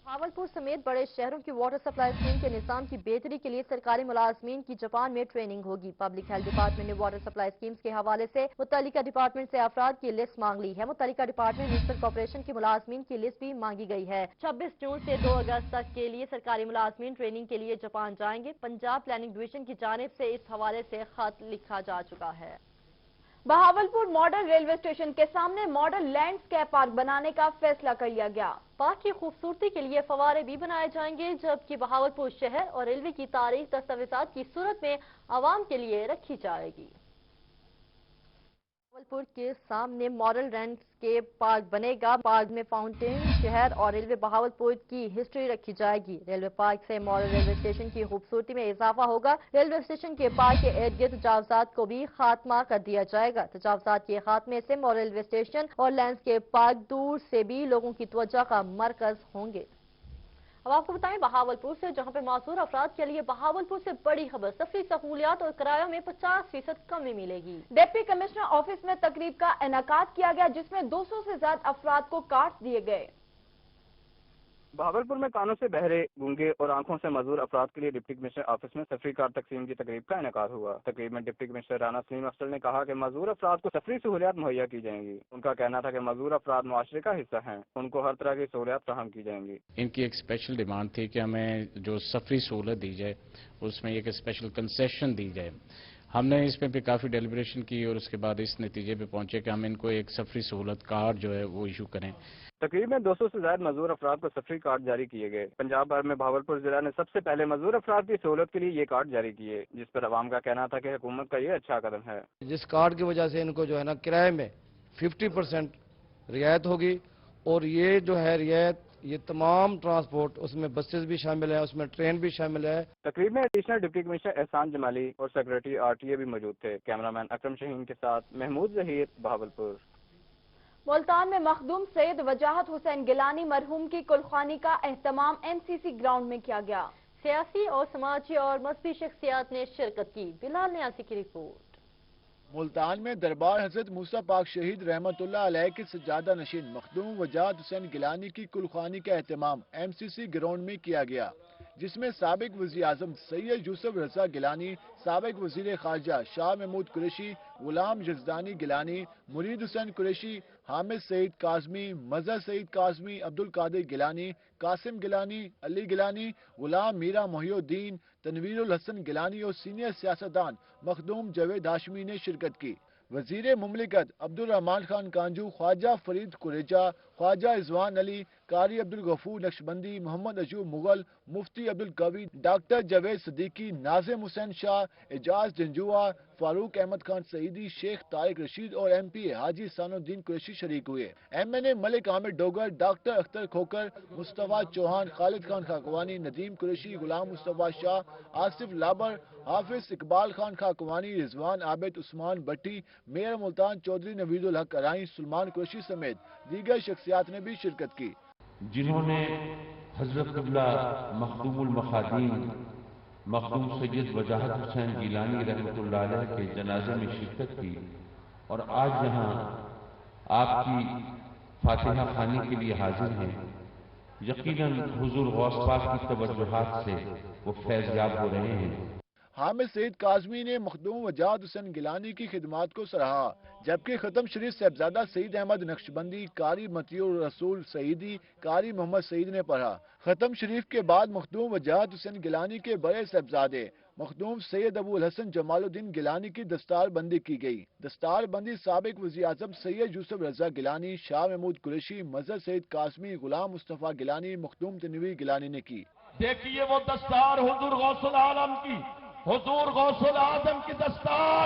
بھاولپور سمیت بڑے شہروں کی واٹر سپلائی اسکیم کے نظام کی بہتری کے لیے سرکاری ملازمین کی جاپان میں ٹریننگ ہوگی۔ پبلک ہیلتھ ڈپارٹمنٹ نے واٹر سپلائی اسکیمز کے حوالے سے متعلقہ ڈپارٹمنٹ سے افراد کی لسٹ مانگ لی ہے۔ متعلقہ ڈپارٹمنٹ میونسپل کارپوریشن کی ملازمین کی لسٹ بھی مانگی گئی ہے۔ 26 جون سے 2 اگست تک کے لیے سرکاری ملازمین ٹریننگ کے لیے جاپان جائیں گے۔ پنجاب پلاننگ ڈویژن کی جانب سے اس حوالے سے خط لکھا جا چکا ہے۔ بہاولپور ماڈل ریلوے اسٹیشن کے سامنے ماڈل لینڈسکیپ پارک بنانے کا فیصلہ کر لیا گیا۔ پارک کی خوبصورتی کے لیے فوارے بھی بنائے جائیں گے، جبکہ بہاولپور شہر اور ریلوے کی تاریخ دستاویزات کی صورت میں عوام کے لیے رکھی جائے گی۔ بہاولپور کے سامنے ماڈل لینڈسکیپ پارک بنے گا۔ پارک میں فاؤنٹین، شہر اور ریلوے بہاولپور کی ہسٹری رکھی جائے گی۔ ریلوے پارک سے ماڈل ریلوے اسٹیشن کی خوبصورتی میں اضافہ ہوگا۔ ریلوے اسٹیشن کے پارک کے ارد گرد تجاوزات کو بھی خاتمہ کر دیا جائے گا۔ تجاوزات کے خاتمے سے ماڈل ریلوے اسٹیشن اور لینڈسکیپ پارک دور سے بھی لوگوں کی توجہ کا مرکز ہوں گے۔ اب آپ کو بتائیں بہاولپور سے، جہاں پہ معذور افراد کے لیے بہاولپور سے بڑی خبر، سفری سہولیات اور کرایوں میں 50% کمی ملے گی۔ ڈپٹی کمشنر آفس میں تقریب کا انعقاد کیا گیا، جس میں 200 سے زیادہ افراد کو کارڈ دیے گئے۔ بہاولپور میں کانوں سے بہرے، گونگے اور آنکھوں سے معذور افراد کے لیے ڈپٹی کمشنر آفس میں سفری کارڈ تقسیم کی تقریب کا انعقاد ہوا۔ تقریب میں ڈپٹی کمشنر رانا سلیم افسر نے کہا کہ معذور افراد کو سفری سہولیات مہیا کی جائیں گی۔ ان کا کہنا تھا کہ معذور افراد معاشرے کا حصہ ہیں، ان کو ہر طرح کی سہولیات فراہم کی جائیں گی۔ ان کی ایک اسپیشل ڈیمانڈ تھی کہ ہمیں جو سفری سہولت دی جائے اس میں ایک اسپیشل کنسیشن دی جائے۔ ہم نے اس پہ بھی کافی ڈیلیبریشن کی اور اس کے بعد اس نتیجے پہ پہنچے کہ ہم ان کو ایک سفری سہولت کارڈ جو ہے وہ ایشو کریں۔ تقریب میں 200 سے زائد معذور افراد کو سفری کارڈ جاری کیے گئے۔ پنجاب بھر میں بہاولپور ضلع نے سب سے پہلے معذور افراد کی سہولت کے لیے یہ کارڈ جاری کیے، جس پر عوام کا کہنا تھا کہ حکومت کا یہ اچھا قدم ہے۔ جس کارڈ کی وجہ سے ان کو جو ہے نا کرائے میں 50% رعایت ہوگی، اور یہ جو ہے رعایت یہ تمام ٹرانسپورٹ، اس میں بسز بھی شامل ہیں، اس میں ٹرین بھی شامل ہے۔ تقریب میں ایڈیشنل ڈپٹی کمشنر احسان جمالی اور سیکریٹری RTA بھی موجود تھے۔ کیمرامین اکرم شہین کے ساتھ محمود ظہیر، بہاولپور۔ ملتان میں مخدوم سید وجاہت حسین گیلانی مرحوم کی کلخانی کا اہتمام MCC گراؤنڈ میں کیا گیا۔ سیاسی اور سماجی اور مذہبی شخصیات نے شرکت کی۔ بلال نیاسی کی رپورٹ۔ ملتان میں دربار حضرت موسیٰ پاک شہید رحمت اللہ علیہ کے سجادہ نشین مخدوم وجاہت حسین گیلانی کی کلخانی کا اہتمام MCC گراؤنڈ میں کیا گیا، جس میں سابق وزیر اعظم سید یوسف رضا گیلانی، سابق وزیر خارجہ شاہ محمود قریشی، غلام یزدانی گیلانی، مرید حسین قریشی، حامد سعید کاظمی، مظہر سعید کاظمی، عبدالقادر گیلانی، قاسم گیلانی، علی گیلانی، غلام میرا محی الدین، تنویر الحسن گیلانی اور سینئر سیاستدان مخدوم جاوید ہاشمی نے شرکت کی۔ وزیر مملکت عبدالرحمان خان کانجو، خواجہ فرید قریجہ، ख्वाजा रिजवान अली, कारी अब्दुल गफूर नक्शबंदी, मोहम्मद अजूब मुगल, मुफ्ती अब्दुल कवी, डॉक्टर जावेद सिद्दीकी, नाजिम हुसैन शाह, एजाज जंजुआ, फारूक अहमद खान सईदी, शेख तारिक रशीद और MP हाजी सानुद्दीन कुरैशी शरीक हुए। MNA मलिक आमिर डोगर, डॉक्टर अख्तर खोकर, मुस्तफा चौहान, खालिद खान खाकवानी, नदीम कुरैशी, गुलाम मुस्तफा शाह, आसिफ लाबर, हाफिज इकबाल खान खाकवानी, रिजवान आबिद, उस्मान भट्टी, मेयर मुल्तान चौधरी नवीदुल हक अराई, सुलमान कुरैशी समेत दीगर शख्सियात ने भी शिरकत की, जिन्होंने हजरत क़िबला मखदूमुल मखादीम मखदूम सैयद वजाहत हुसैन गिलानी रहमतुल्लाह अलैह के जनाजे में शिरकत की और आज यहाँ आपकी फातिहा खानी के लिए हाजिर हैं। यकीनन हुजूर गौस पाक की तवज्जुहात से वो फैज़याब हो रहे हैं। हामिद सईद काज़मी ने मखदूम वजाहत हुसैन गिलानी की खिदमात को सराहा, जबकि खत्म शरीफ साहबजादा सईद अहमद नक्शबंदी, कारी मतियुर रसूल सईदी, कारी मोहम्मद सईद ने पढ़ा। खत्म शरीफ के बाद मखदूम वजाहत हुसैन गिलानी के बड़े साहबजादे मखदूम सैयद अबुल हसन जमालुद्दीन गिलानी की दस्तार बंदी की गई। दस्तार बंदी साबिक वज़ीर आज़म सैयद यूसुफ रजा गिलानी, शाह महमूद कुरैशी, मजहर सईद काज़मी, गुलाम मुस्तफ़ा गिलानी, मखदूम तनवीर गिलानी ने की। देखिए वो दस्तार हुजूर गौसुल आलम की, हुजूर गौसुल आजम की दस्तार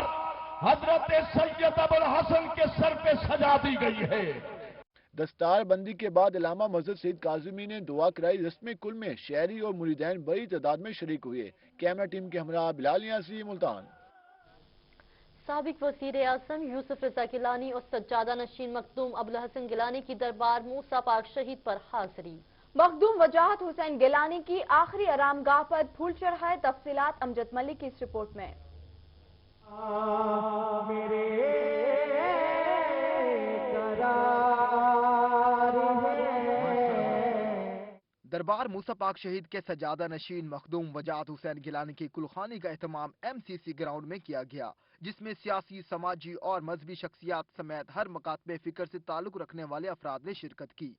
हजरत सैयद अबुल हसन के सर पे सजा दी गई है। दस्तार बंदी के बाद इलामा मस्जिद सईद काज़मी ने दुआ कराई। रस्म कुल में शहरी और मुरीदैन बड़ी तादाद में शरीक हुए। कैमरा टीम के हमरा बिलाल यासी, मुल्तान। साबिक वज़ीर आज़म यूसुफ रजा गिलानी और सज्जादा नशीन मखदूम अबुल हसन गिलानी की दरबार मूसा पाक शहीद पर हाजिरी। मखदूम वजाहत हुसैन गिलानी की आखिरी आरामगाह पर फूल चढ़ाए। तफसीलात अमजद मलिक की इस रिपोर्ट में। दरबार मूसा पाक शहीद के सज्जादा नशीन मखदूम वजाहत हुसैन गिलानी की कुलखानी का एहतमाम MCC ग्राउंड में किया गया, जिसमें सियासी, समाजी और मजहबी शख्सियात समेत हर मकातबे फिक्र से ताल्लुक रखने वाले अफराद ने शिरकत की।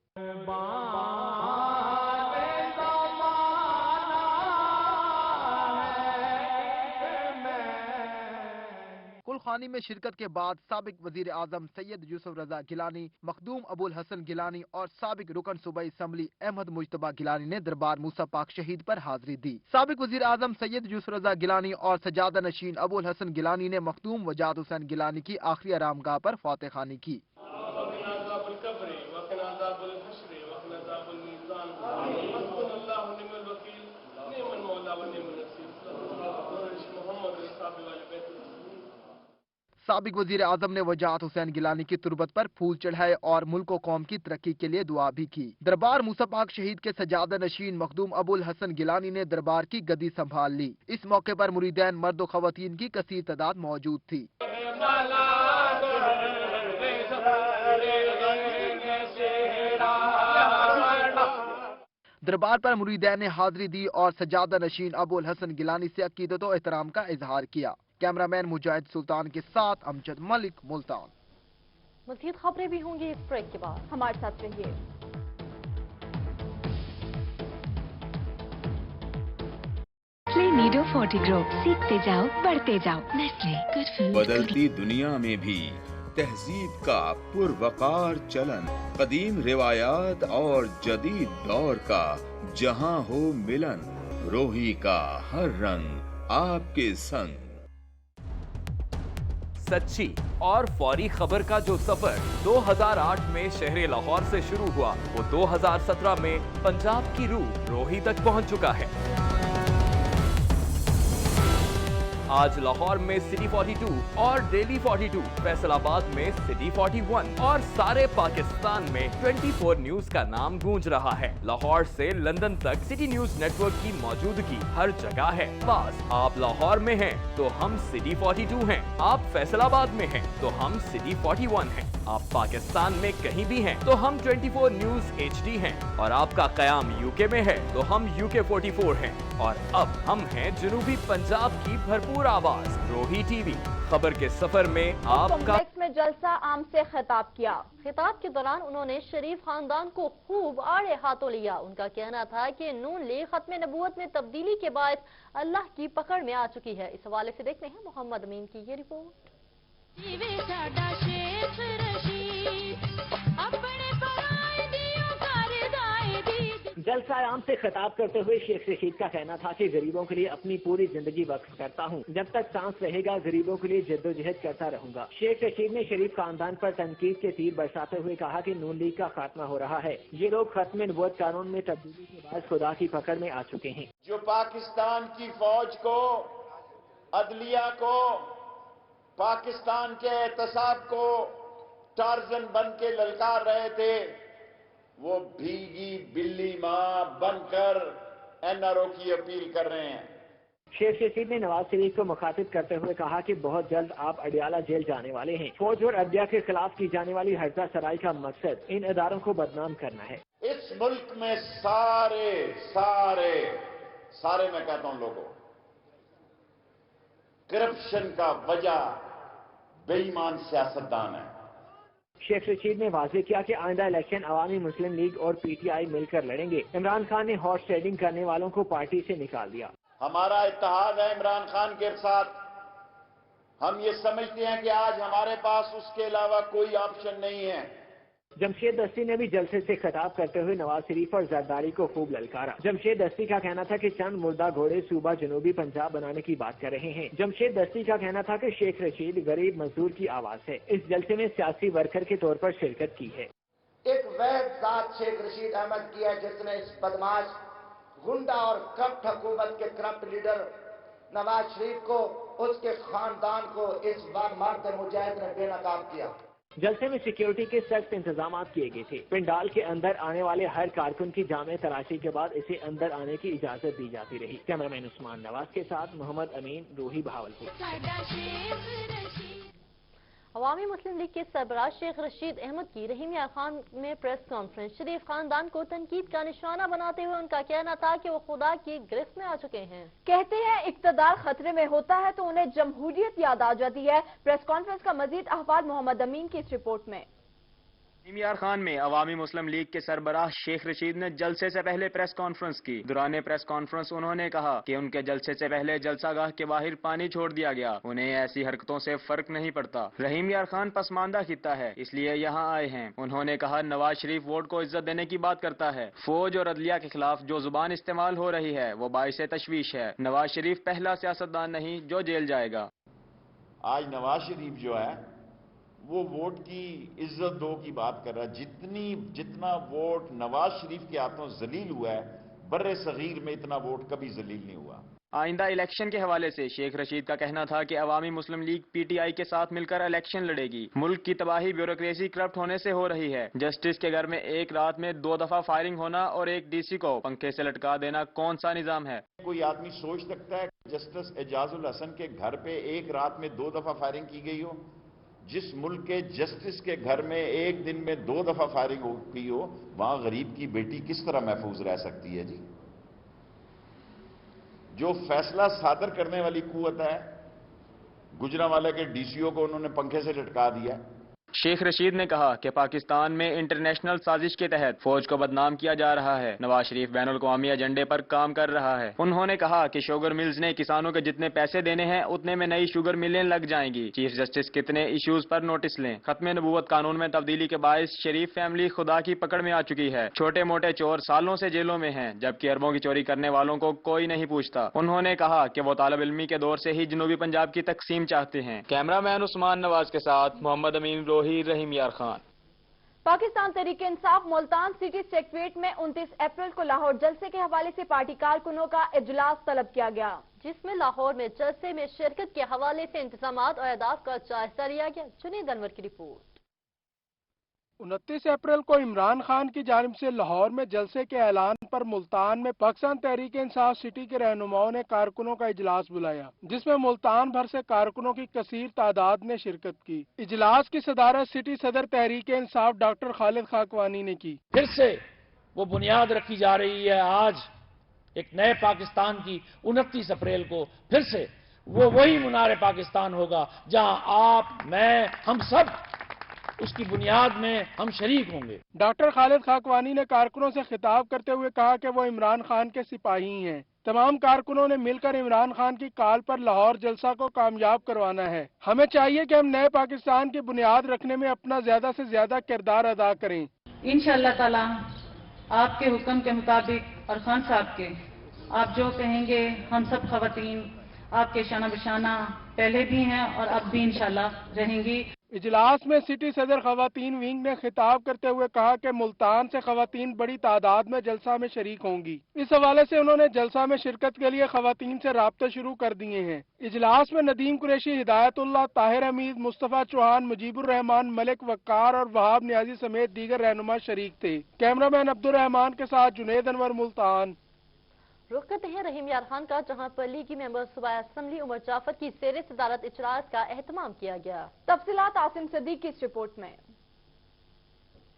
कुलखानी में शिरकत के बाद साबिक वजीर आजम सैयद यूसुफ रजा गिलानी, मखदूम अबुल हसन गिलानी और साबिक रुकन सूबाई असम्बली अहमद मुजतबा गिलानी ने दरबार मूसा पाक शहीद पर हाजिरी दी। साबिक वजीर आजम सैयद यूसुफ रजा गिलानी और सज्जादा नशीन अबुल हसन गिलानी ने मखदूम वजाहत हुसैन गिलानी की आखिरी आरामगाह पर फातिह खानी की। साबिक वजीर आजम ने वजाहत हुसैन गिलानी की तुरबत पर फूल चढ़ाए और मुल्क व कौम की तरक्की के लिए दुआ भी की। दरबार मूसा पाक शहीद के सज्जादा नशीन मखदूम अबुल हसन गिलानी ने दरबार की गद्दी संभाल ली। इस मौके पर मुरीदैन मर्द व खवातीन की कसीर तादाद मौजूद थी। दरबार पर मुरीदैन ने हाजिरी दी और सज्जादा नशीन अबुल हसन गिलानी से अकीदत व एहतराम का इजहार किया। कैमरामैन मुजाहिद सुल्तान के साथ अमजद मलिक, मुल्तान। मज़ीद खबरें भी होंगी इस ब्रेक के बाद, हमारे साथ रहिए। नीडो 40 ग्रो, सीखते जाओ बढ़ते जाओ। नेस्ले, बदलती दुनिया में भी तहजीब का पुरवकार चलन, कदीम रिवायात और जदीद दौर का जहां हो मिलन, रोही का हर रंग आपके संग। सच्ची और फौरी खबर का जो सफर 2008 में शहर लाहौर से शुरू हुआ, वो 2017 में पंजाब की रूह रोही तक पहुंच चुका है। आज लाहौर में सिटी 42 और डेली 42, फैसलाबाद में सिटी 41 और सारे पाकिस्तान में 24 न्यूज का नाम गूंज रहा है। लाहौर से लंदन तक सिटी न्यूज नेटवर्क की मौजूदगी हर जगह है। बस आप लाहौर में हैं तो हम सिटी 42 हैं, आप फैसलाबाद में हैं तो हम सिटी 41 हैं, आप पाकिस्तान में कहीं भी हैं तो हम 24 न्यूज HD हैं, और आपका कयाम यूके में है तो हम UK 44 हैं, और अब हम हैं जनूबी पंजाब की भरपूर आवाज रोही TV। खबर के सफर में आपका कॉम्प्लेक्स में जलसा आम से खिताब किया। खिताब के दौरान उन्होंने शरीफ खानदान को खूब आड़े हाथों लिया। उनका कहना था कि नून लीग खत्म नबूवत में तब्दीली के बाद अल्लाह की पकड़ में आ चुकी है। इस हवाले से देखते हैं मोहम्मद अमीन की ये रिपोर्ट। जलसा आम से खिताब करते हुए शेख रशीद का कहना था कि गरीबों के लिए अपनी पूरी जिंदगी वक्फ करता हूँ, जब तक सांस रहेगा गरीबों के लिए जद्दोजहद करता रहूंगा। शेख रशीद ने शरीफ खानदान पर तनकीद के तीर बरसाते हुए कहा कि नून लीग का खात्मा हो रहा है। ये लोग खत्म नबूवत कानून में तब्दीली के बाद खुदा की पकड़ में आ चुके हैं। जो पाकिस्तान की फौज को, अदलिया को, पाकिस्तान के एहतसाब को टार्जन बन के ललकार रहे थे, वो भीगी बिल्ली माँ बनकर एनआरओ की अपील कर रहे हैं। शेख रशीद ने नवाज शरीफ को मुखातिब करते हुए कहा कि बहुत जल्द आप अडियाला जेल जाने वाले हैं। फौज और अदलिया के खिलाफ की जाने वाली हर्जा सराई का मकसद इन इदारों को बदनाम करना है। इस मुल्क में सारे मैं कहता हूं लोगों, करप्शन का वजह बेईमान सियासतदान है। शेख रशीद ने वाज़ेह किया कि आइंदा इलेक्शन अवामी मुस्लिम लीग और पीटीआई मिलकर लड़ेंगे। इमरान खान ने हॉर्स ट्रेडिंग करने वालों को पार्टी से निकाल दिया। हमारा इत्तेहाद है इमरान खान के साथ। हम ये समझते हैं कि आज हमारे पास उसके अलावा कोई ऑप्शन नहीं है। जमशेद दस्ती ने भी जलसे से खिताब करते हुए नवाज शरीफ और जरदारी को खूब ललकारा। जमशेद दस्ती का कहना था कि चंद मुर्दा घोड़े सूबा जनूबी पंजाब बनाने की बात कर रहे हैं। जमशेद दस्ती का कहना था कि शेख रशीद गरीब मजदूर की आवाज है। इस जलसे में सियासी वर्कर के तौर पर शिरकत की है। एक वैध जात शेख रशीद अहमद की है जिसने इस बदमाश, गुंडा और करप्ट हुकूमत के करप्ट लीडर नवाज शरीफ को, उसके खानदान को इस बार मर्द मुजाहिद ने बेनकाब किया। जलसे में सिक्योरिटी के सख्त इंतजाम किए गए थे। पंडाल के अंदर आने वाले हर कारकुन की जामे तलाशी के बाद इसे अंदर आने की इजाजत दी जाती रही। कैमरामैन उस्मान नवाज के साथ मोहम्मद अमीन, रोही, भावलपुर। अवामी मुस्लिम लीग के सरबराह शेख रशीद अहमद की रहीम यार खान में प्रेस कॉन्फ्रेंस। शरीफ खानदान को तनकीद का निशाना बनाते हुए उनका कहना था कि वो खुदा की गिरफ्त में आ चुके हैं। कहते हैं इक्तदार खतरे में होता है तो उन्हें जमहूरियत याद आ जाती है। प्रेस कॉन्फ्रेंस का मजीद अहवाल मोहम्मद अमीन की इस रिपोर्ट में। रहीम यार खान में अवामी मुस्लिम लीग के सरबराह शेख रशीद ने जलसे से पहले प्रेस कॉन्फ्रेंस की। दौरान प्रेस कॉन्फ्रेंस उन्होंने कहा कि उनके जलसे से पहले जलसागाह के बाहर पानी छोड़ दिया गया। उन्हें ऐसी हरकतों से फर्क नहीं पड़ता। रहीम यार खान पसमानदा खिता है, इसलिए यहाँ आए हैं। उन्होंने कहा नवाज शरीफ वोट को इज्जत देने की बात करता है। फौज और अदलिया के खिलाफ जो जुबान इस्तेमाल हो रही है वो बाइस तशवीश है। नवाज शरीफ पहला सियासतदान नहीं जो जेल जाएगा। आज नवाज शरीफ जो है वो वोट की इज्जत दो की बात कर रहा है। जितना वोट नवाज शरीफ के हाथों जलील हुआ है, बर्रे सगीर में इतना वोट कभी जलील नहीं हुआ। आइंदा इलेक्शन के हवाले से शेख रशीद का कहना था कि अवामी मुस्लिम लीग पीटीआई के साथ मिलकर इलेक्शन लड़ेगी। मुल्क की तबाही ब्यूरोक्रेसी करप्ट होने से हो रही है। जस्टिस के घर में एक रात में 2 दफा फायरिंग होना और एक डीसी को पंखे से लटका देना कौन सा निजाम है? कोई आदमी सोच सकता है जस्टिस एजाजुल हसन के घर पे एक रात में 2 दफा फायरिंग की गई हो? जिस मुल्क के जस्टिस के घर में एक दिन में 2 दफा फायरिंग की हो, वहां गरीब की बेटी किस तरह महफूज रह सकती है जी? जो फैसला सादर करने वाली कुव्वत है, गुजरांवाला के डीसीओ को उन्होंने पंखे से लटका दिया। शेख रशीद ने कहा कि पाकिस्तान में इंटरनेशनल साजिश के तहत फौज को बदनाम किया जा रहा है। नवाज शरीफ बैनुल अक़वामी एजेंडे पर काम कर रहा है। उन्होंने कहा कि शुगर मिल्स ने किसानों के जितने पैसे देने हैं उतने में नई शुगर मिलें लग जाएंगी। चीफ जस्टिस कितने इश्यूज पर नोटिस लें। खत्म नबूवत कानून में तब्दीली के बायस शरीफ फैमिली खुदा की पकड़ में आ चुकी है। छोटे मोटे चोर सालों से जेलों में हैं, जबकि अरबों की चोरी करने वालों को कोई नहीं पूछता। उन्होंने कहा कि वो तालिब इल्मी के दौर से ही जनूबी पंजाब की तकसीम चाहते हैं। कैमरामैन उस्मान नवाज के साथ मोहम्मद अमीन, रहीम यार खान। पाकिस्तान तहरीक इंसाफ मुल्तान सिटी सेक्रेटेरिएट में 29 अप्रैल को लाहौर जलसे के हवाले से पार्टी कारकुनों का इजलास तलब किया गया, जिसमें लाहौर में जलसे में शिरकत के हवाले से इंतजामात और अहदाफ का जायजा लिया गया। जुनीद अनवर की रिपोर्ट। 29 अप्रैल को इमरान खान की जानिब से लाहौर में जलसे के ऐलान पर मुल्तान में पाकिस्तान तहरीक इंसाफ सिटी के रहनुमाओं ने कारकुनों का इजलास बुलाया, जिसमें मुल्तान भर से कारकुनों की कसीर तादाद ने शिरकत की। इजलास की सदारत सिटी सदर तहरीक इंसाफ डॉक्टर खालिद खाकवानी ने की। फिर से वो बुनियाद रखी जा रही है आज एक नए पाकिस्तान की। 29 अप्रैल को फिर से वो वही मुनारे पाकिस्तान होगा जहाँ आप, मैं, हम सब उसकी बुनियाद में हम शरीक होंगे। डॉक्टर खालिद खाकवानी ने कारकुनों से खिताब करते हुए कहा कि वो इमरान खान के सिपाही हैं। तमाम कारकुनों ने मिलकर इमरान खान की कॉल पर लाहौर जलसा को कामयाब करवाना है। हमें चाहिए कि हम नए पाकिस्तान की बुनियाद रखने में अपना ज्यादा से ज्यादा किरदार अदा करें। इंशाअल्लाह ताला آپ کے حکم کے مطابق اور خان صاحب کے آپ جو کہیں گے ہم سب خواتین آپ کے شانہ بشانہ پہلے بھی ہیں اور اب بھی انشاءاللہ رہیں گی۔ اجلاس میں سٹی صدر خواتین ونگ نے خطاب کرتے ہوئے کہا کہ ملتان سے خواتین بڑی تعداد میں جلسہ میں شریک ہوں گی۔ اس حوالے سے انہوں نے جلسہ میں شرکت کے لیے خواتین سے رابطے شروع کر دیے ہیں۔ اجلاس میں ندیم قریشی، ہدایت اللہ، طاہر حمید، مصطفیٰ چوہان، مجیب الرحمان، ملک وقار اور وہاب نیازی سمیت دیگر رہنما شریک تھے۔ کیمرہ مین عبد الرحمان کے ساتھ جنید انور، ملتان۔ رخ کرتے ہیں رحیم یار خان کا، جہاں پر لیگی ممبر صوبائی اسمبلی عمر جعفر کی زیر صدارت اجلاس کا اہتمام کیا گیا۔ تفصیلات عاصم صدیق کی اس رپورٹ میں۔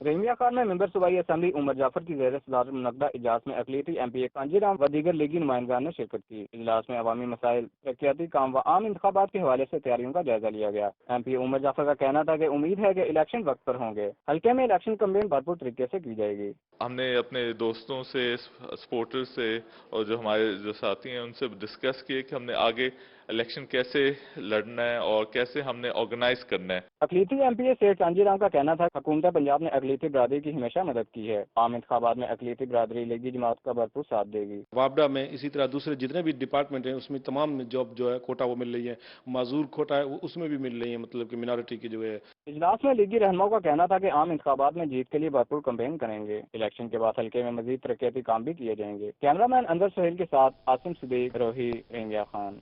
رحیم یار خان میں ممبر صوبائی اسمبلی عمر جعفر کی زیر صدارت منعقدہ اجلاس میں اقلیتی ایم پی اے کانجی رام و دیگر لیگی نمائندگان نے شرکت کی۔ اجلاس میں عوامی مسائل، ترقیاتی کام و عام انتخابات کے حوالے سے تیاریوں کا جائزہ لیا گیا۔ ایم پی اے عمر جعفر کا کہنا تھا کہ امید ہے کہ الیکشن وقت پر ہوں گے۔ حلقے میں الیکشن کمپین بھرپور طریقے سے کی جائے گی۔ ہم نے اپنے دوستوں سے، سپورٹر سے اور جو ہمارے جو ساتھی ہیں ان سے ڈسکس کیے کہ ہم نے آگے الیکشن کیسے لڑنا ہے اور کیسے ہم نے آرگنائز کرنا ہے۔ اقلیتی M P A seat Kanji Ram کا کہنا تھا حکومت پنجاب نے اقلیتی برادری کی ہمیشہ مدد کی ہے۔ عام انتخابات میں اقلیتی برادری لیگی جماعت کا بھرپور ساتھ دے گی۔ وابڈا میں اسی طرح دوسرے جتنے بھی ڈپارٹمنٹ ہیں اس میں تمام جاب جو ہے کوٹا وہ مل رہی ہے، معذور کوٹا ہے اس میں بھی مل رہی ہے، مطلب کہ منارٹی کی جو ہے۔ اجلاس میں لیگی رہنماؤں کا کہنا تھا کہ عام انتخابات میں جیت کے لیے بھرپور کمپین کریں گے۔ الیکشن کے بعد حلقے میں مزید ترقیاتی کام بھی کیے جائیں گے۔ کیمرہ مین انور سہیل کے ساتھ عاصم صدیق، روہی، رحیم یار خان۔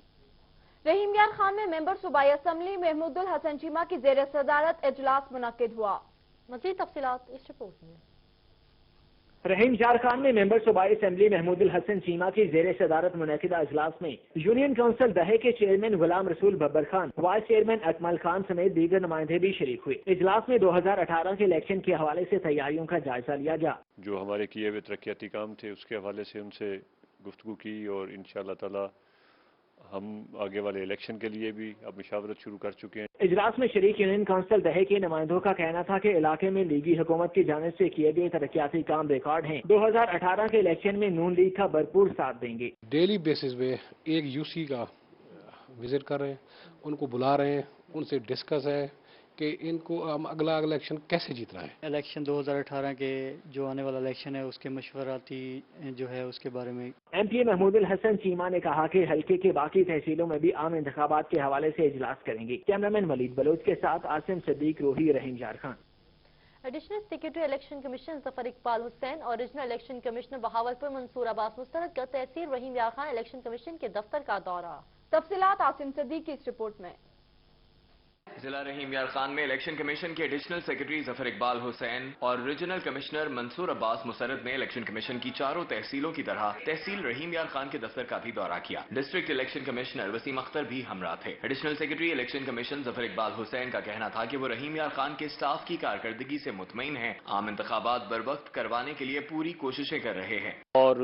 رحیم یار خان میں ممبر صوبائی اسمبلی محمود الحسن چیمہ کی زیر صدارت اجلاس منعقد ہوا۔ مزید تفصیلات اس رپورٹ میں۔ رحیم یار خان میں ممبر صوبائی اسمبلی محمود الحسن چیمہ کی زیر صدارت منعقدہ اجلاس میں یونین کونسل دہے کے چیئرمین غلام رسول ببر خان، وائس چیئرمین اکمل خان سمیت دیگر نمائندے بھی شریک ہوئے۔ اجلاس میں 2018 کے الیکشن کے حوالے سے تیاریوں کا جائزہ لیا گیا۔ جو ہمارے کیے ہوئے ترقیاتی کام تھے اس کے حوالے سے ان سے گفتگو کی اور انشاءاللہ تعالی ہم آگے والے الیکشن کے لیے بھی اب مشاورت شروع کر چکے ہیں۔ اجلاس میں شریک یونین کونسل دہے کے نمائندوں کا کہنا تھا کہ علاقے میں لیگی حکومت کی جانب سے کیے گئے ترقیاتی کام ریکارڈ ہیں۔ 2018 کے الیکشن میں نون لیگ کا بھرپور ساتھ دیں گے۔ ڈیلی بیسس پہ ایک یو سی کا وزٹ کر رہے ہیں، ان کو بلا رہے ہیں، ان سے ڈسکس ہے کہ ان کو ہم اگلا الیکشن کیسے جیتنا ہے۔ الیکشن 2018 کے جو آنے والا الیکشن ہے اس کے مشوراتی جو ہے اس کے بارے میں ایم پی اے محمود الحسن چیمہ نے کہا کہ حلقے کے باقی تحصیلوں میں بھی عام انتخابات کے حوالے سے اجلاس کریں گے۔ کیمرامین ولید بلوچ کے ساتھ عاصم صدیق، Rohi, Rahim Yar Khan. Additional secretary election commission Zafar Iqbal Hussain اور regional election commissioner Bahawalpur Mansoor Abbas مسترد کا تحصیل رحیم یار خان الیکشن کمیشن کے دفتر کا دورہ۔ تفصیلات عاصم صدیق کی اس رپورٹ میں۔ ضلع رحیم یار خان میں الیکشن کمیشن کے ایڈیشنل سیکرٹری ظفر اقبال حسین اور ریجنل کمشنر منصور عباس مسرد نے الیکشن کمیشن کی چاروں تحصیلوں کی طرح تحصیل رحیم یار خان کے دفتر کا بھی دورہ کیا۔ District election commissioner Waseem Akhtar بھی ہمراہ تھے۔ Additional secretary election commission Zafar Iqbal Hussain کا کہنا تھا کہ وہ رحیم یار خان کے سٹاف کی کارکردگی سے مطمئن ہیں، عام انتخابات بروقت کروانے کے لیے پوری کوششیں کر رہے ہیں۔ اور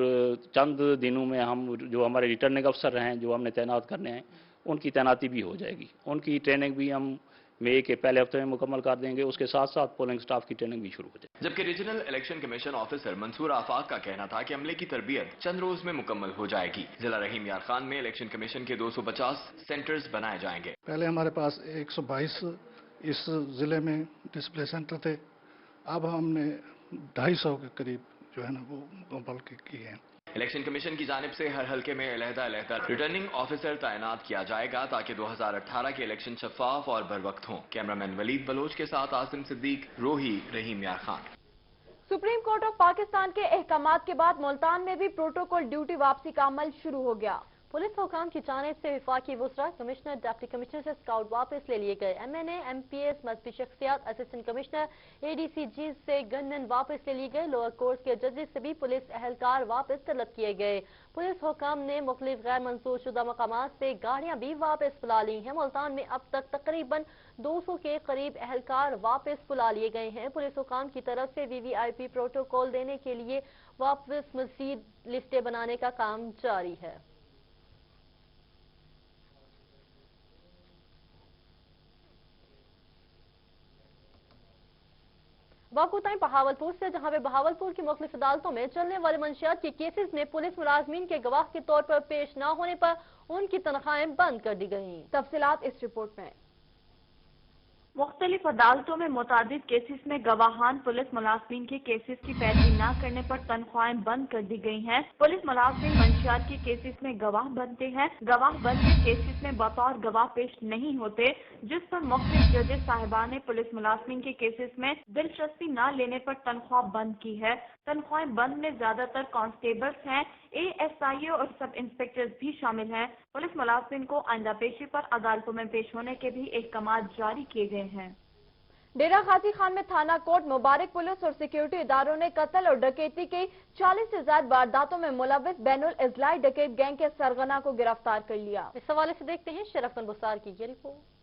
چند دنوں میں ہم جو ہمارے ریٹرننگ افسر ہیں جو ہم نے تعینات کرنے ہیں ان کی تعیناتی بھی ہو جائے گی، ان کی ٹریننگ بھی ہم مئی کے پہلے ہفتے میں مکمل کر دیں گے، اس کے ساتھ ساتھ پولنگ سٹاف کی ٹریننگ بھی شروع ہو جائے گی۔ جبکہ ریجنل الیکشن کمیشن آفیسر منصور آفاق کا کہنا تھا کہ عملے کی تربیت چند روز میں مکمل ہو جائے گی۔ ضلع رحیم یار خان میں الیکشن کمیشن کے 250 سینٹرز بنائے جائیں گے۔ پہلے ہمارے پاس 122 اس ضلع میں ڈسپلے سینٹر تھے، اب ہم نے 250 کے قریب جو ہے نا وہ مکمل کیے ہیں۔ الیکشن کمیشن کی جانب سے ہر حلقے میں علیحدہ ریٹرننگ آفیسر تعینات کیا جائے گا تاکہ 2018 کے الیکشن شفاف اور بروقت ہوں۔ کیمرامین ولید بلوچ کے ساتھ عاصم صدیق، روہی، رحیم Yar Khan. Supreme court of Pakistan کے احکامات کے بعد ملتان میں بھی پروٹوکول ڈیوٹی واپسی کا عمل شروع ہو گیا۔ پولیس حکام کی جانب سے وفاقی وزراء، کمشنر، ڈپٹی کمشنر سے اسکاؤٹ واپس لے لیے گئے۔ ایم این اے، ایم پی ایس، مذہبی شخصیات، اسسٹنٹ کمشنر، اے ڈی سی جی سے گنمین واپس لے لیے گئے۔ لوور کورٹس کے ججز سے بھی پولیس اہلکار واپس طلب کیے گئے۔ پولیس حکام نے مختلف غیر منظور شدہ مقامات سے گاڑیاں بھی واپس بلا لی ہیں۔ ملتان میں اب تک تقریباً 200 کے قریب اہلکار واپس بلا لیے گئے ہیں۔ پولیس حکام کی طرف سے وی وی آئی پی پروٹوکول دینے کے لیے واپس مزید لسٹیں بنانے کا کام جاری ہے۔ واقعتائیں بہاولپور سے، جہاں پہ بہاولپور کی مختلف عدالتوں میں چلنے والے منشیات کے کیسز میں پولیس ملازمین کے گواہ کے طور پر پیش نہ ہونے پر ان کی تنخواہیں بند کر دی گئیں۔ تفصیلات اس رپورٹ میں۔ मुख्तलिफ अदालतों में मुतादिद केसेस में गवाहान पुलिस मुलाजमीन के केसेस की पैरवी न करने पर तनख्वाहें बंद कर दी गई हैं। पुलिस मुलाजमीन मंशियात के केसेस में गवाह बनते हैं। गवाह बनते केसेस में बतौर गवाह पेश नहीं होते, जिस पर मुख्तलिफ जजेस साहिबान ने पुलिस मुलाजमीन के केसेस में दिलचस्पी न लेने पर तनख्वाह बंद की है। तनख्वाहें बंद में ज्यादातर कांस्टेबल्स हैं, ASI और सब इंस्पेक्टर्स भी शामिल हैं। पुलिस मुलाजमीन को आइंदा पेशी पर अदालतों में पेश होने के भी अहकाम जारी किए गए हैं। डेरा गाजी खान में थाना कोट मुबारक पुलिस और सिक्योरिटी इदारों ने कत्ल और डकैती की 40 से ज्यादा वारदातों में मुलव्विस बैनुल इजलाई डकैत गैंग के सरगना को गिरफ्तार कर लिया। इस हवाले से देखते हैं शरफन बुसार की ये report.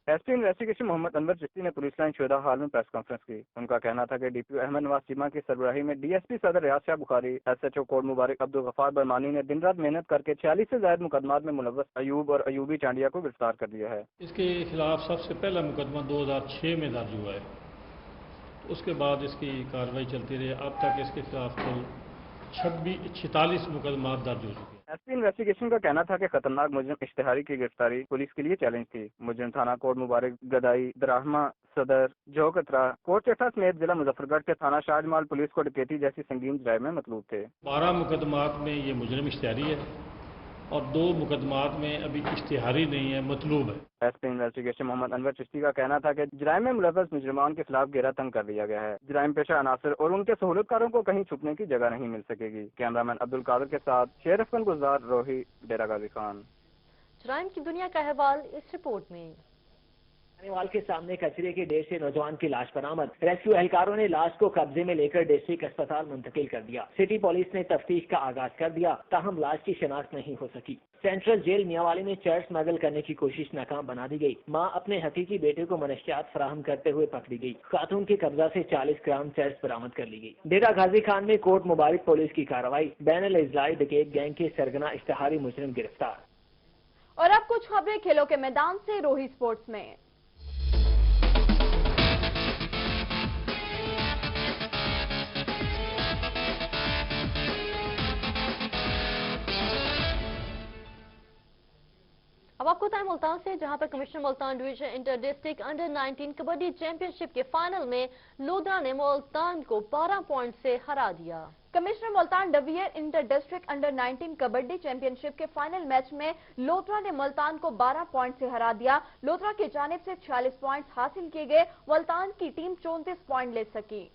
SP investigation Mohammad Anwar Chishti ने पुलिस लाइन शुदा हाल में प्रेस कॉन्फ्रेंस की। उनका कहना था कि DPO अहमद नवाज चीमा की सरबराही में DSP सदर रियाज शाह बुखारी, SHO कोट मुबारक अब्दुल गफार बरमानी ने दिन रात मेहनत करके 46 से ज्यादा मुकदमात में मुलव्वस अयूब और अयूबी चांडिया को गिरफ्तार कर दिया है। इसके खिलाफ सबसे पहला मुकदमा 2006 में दर्ज हुआ है। उसके बाद इसकी कार्रवाई चलती रही। अब तक इसके खिलाफ कुल 46 मुकदमा दर्ज हो चुके हैं। एसपी इन्वेस्टिगेशन का कहना था कि खतरनाक मुजरिम इश्तिहारी की गिरफ्तारी पुलिस के लिए चैलेंज थी। मुजरिम थाना कोट मुबारक, गदाई, दराहमा, सदर, जोकतरा, कोट चट्टा समेत जिला मुजफ्फरगढ़ के थाना शाहजमाल पुलिस को डकैती जैसी संगीन जुर्म में मतलूब थे। 12 मुकदमात में ये मुजरिम इश्तिहारी है और 2 मुकदमात में अभी इश्तिहारी नहीं है, मतलूब है। एसपी इन्वेस्टिगेशन मोहम्मद अनवर चिश्ती का कहना था कि जुराइम में मुलव्वस मुजरिमान के खिलाफ घेरा तंग कर दिया गया है। जुराइम पेशा अनासर और उनके सहूलतकारों को कहीं छुपने की जगह नहीं मिल सकेगी। कैमरामैन अब्दुल कादिर के साथ शेर अफगन गुलजार, रोही, डेरा गाजी खान। जुराइम की दुनिया का अहवाल इस रिपोर्ट में। वाल के सामने कचरे के ढेर से नौजवान की लाश बरामद। रेस्क्यू एहलकारों ने लाश को कब्जे में लेकर डिस्ट्रिक्ट अस्पताल मुंतकिल कर दिया। सिटी पुलिस ने तफ्तीश का आगाज कर दिया, ताहम लाश की शिनाख्त नहीं हो सकी। सेंट्रल जेल मियांवाली में चर्च स्मगल करने की कोशिश नाकाम बना दी गई। मां अपने हकीकी बेटे को मनशियात फराहम करते हुए पकड़ी गई। खातून के कब्जा से 40 ग्राम चर्च बरामद कर ली गई। डेरा गाजी खान में कोट मुबारक पुलिस की कार्रवाई। बैनुल इजलाई डकैत गैंग के सरगना इश्तिहारी मुजरिम गिरफ्तार। और अब कुछ खबरें खेलों के मैदान से रोही स्पोर्ट्स में। अब आपको टाइम मुल्तान से, जहां पर commissioner Multan division inter district under 19 kabaddi championship के फाइनल में लोधरा ने मुल्तान को 12 पॉइंट से हरा दिया। Commissioner Multan division inter district under 19 kabaddi championship के फाइनल मैच में लोधरा ने मुल्तान को 12 पॉइंट से हरा दिया। लोधरा की जानिब से 46 पॉइंट्स हासिल किए गए। मुल्तान की टीम 34 पॉइंट ले सकी।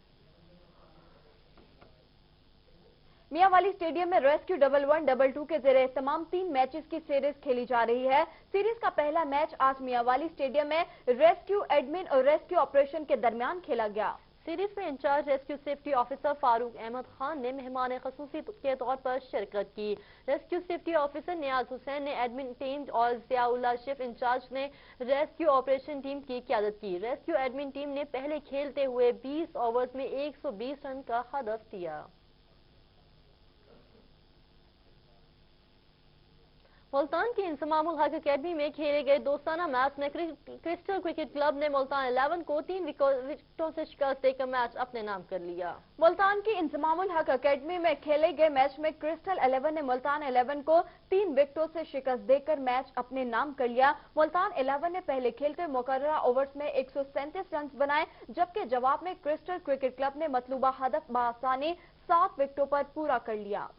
मियांवाली स्टेडियम में रेस्क्यू 11-12 के जेर एहतमाम 3 मैचेस की सीरीज खेली जा रही है। सीरीज का पहला मैच आज मियांवाली स्टेडियम में रेस्क्यू एडमिन और रेस्क्यू ऑपरेशन के दरमियान खेला गया। सीरीज में incharge rescue safety officer Farooq Ahmed Khan ने मेहमान खसूसी के तौर पर शिरकत की। Rescue safety officer Niaz Hussain ने एडमिन टीम और जियाउल्लाह शिफ इंचार्ज ने रेस्क्यू ऑपरेशन टीम की क़यादत की। रेस्क्यू एडमिन टीम ने पहले खेलते हुए 20 ओवर्स में 120 रन का हदफ दिया। मुल्तान की इंजमामुल हक अकेडमी में खेले गए दोस्ताना मैच में क्रिस्टल क्रिकेट क्लब ने मुल्तान 11 को 3 विकेटों से शिकस्त देकर मैच अपने नाम कर लिया। मुल्तान की इंजमामुल हक अकेडमी में खेले गए मैच में क्रिस्टल 11 ने मुल्तान 11 को 3 विकेटों से शिकस्त देकर मैच अपने नाम कर लिया। मुल्तान 11 ने पहले खेलते मुकर्ररा ओवर्स में 137 रन बनाए, जबकि जवाब में क्रिस्टल क्रिकेट क्लब ने मतलूबा हदफ बआसानी 7 विकेटों पर पूरा कर लिया।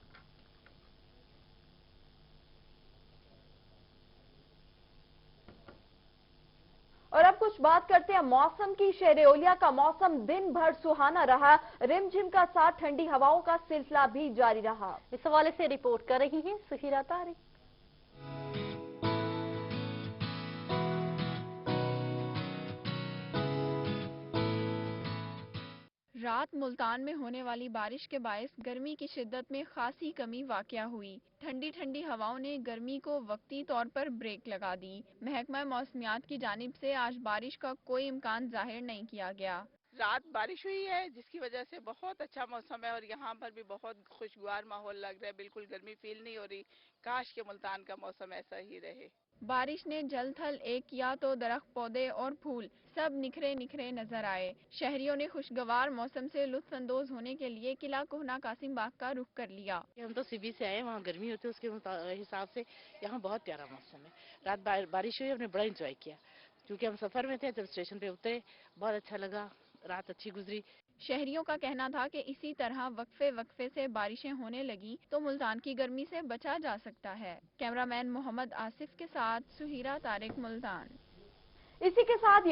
और अब कुछ बात करते हैं मौसम की। शहर ओलिया का मौसम दिन भर सुहाना रहा। रिमझिम का साथ ठंडी हवाओं का सिलसिला भी जारी रहा। इस हवाले से रिपोर्ट कर रही है सुखीरा तारिक। रात मुल्तान में होने वाली बारिश के बायस गर्मी की शिद्दत में खासी कमी वाक़या हुई। ठंडी ठंडी हवाओं ने गर्मी को वक्ती तौर पर ब्रेक लगा दी। महकमा मौसमियात की जानिब से आज बारिश का कोई इम्कान जाहिर नहीं किया गया। रात बारिश हुई है जिसकी वजह से बहुत अच्छा मौसम है और यहाँ पर भी बहुत खुशगवार माहौल लग रहा है। बिल्कुल गर्मी फील नहीं हो रही। काश के मुल्तान का मौसम ऐसा ही रहे। बारिश ने जल थल एक किया तो दरख्त, पौधे और फूल सब निखरे निखरे नजर आए। शहरियों ने खुशगवार मौसम से लुत्फ अंदोज होने के लिए किला कोहना कासिम बाग का रुख कर लिया। हम तो सिबी से आए, वहाँ गर्मी होती है उसके हिसाब से यहाँ बहुत प्यारा मौसम है। रात बारिश हुई, हमने बड़ा एंजॉय किया। क्योंकि हम सफर में थे, जब स्टेशन पे उतरे बहुत अच्छा लगा, रात अच्छी गुजरी। शहरियों का कहना था कि इसी तरह वक्फे से बारिशें होने लगी तो मुल्तान की गर्मी से बचा जा सकता है। कैमरामैन मोहम्मद आसिफ के साथ सुहीरा तारिक, मुल्तान। इसी के साथ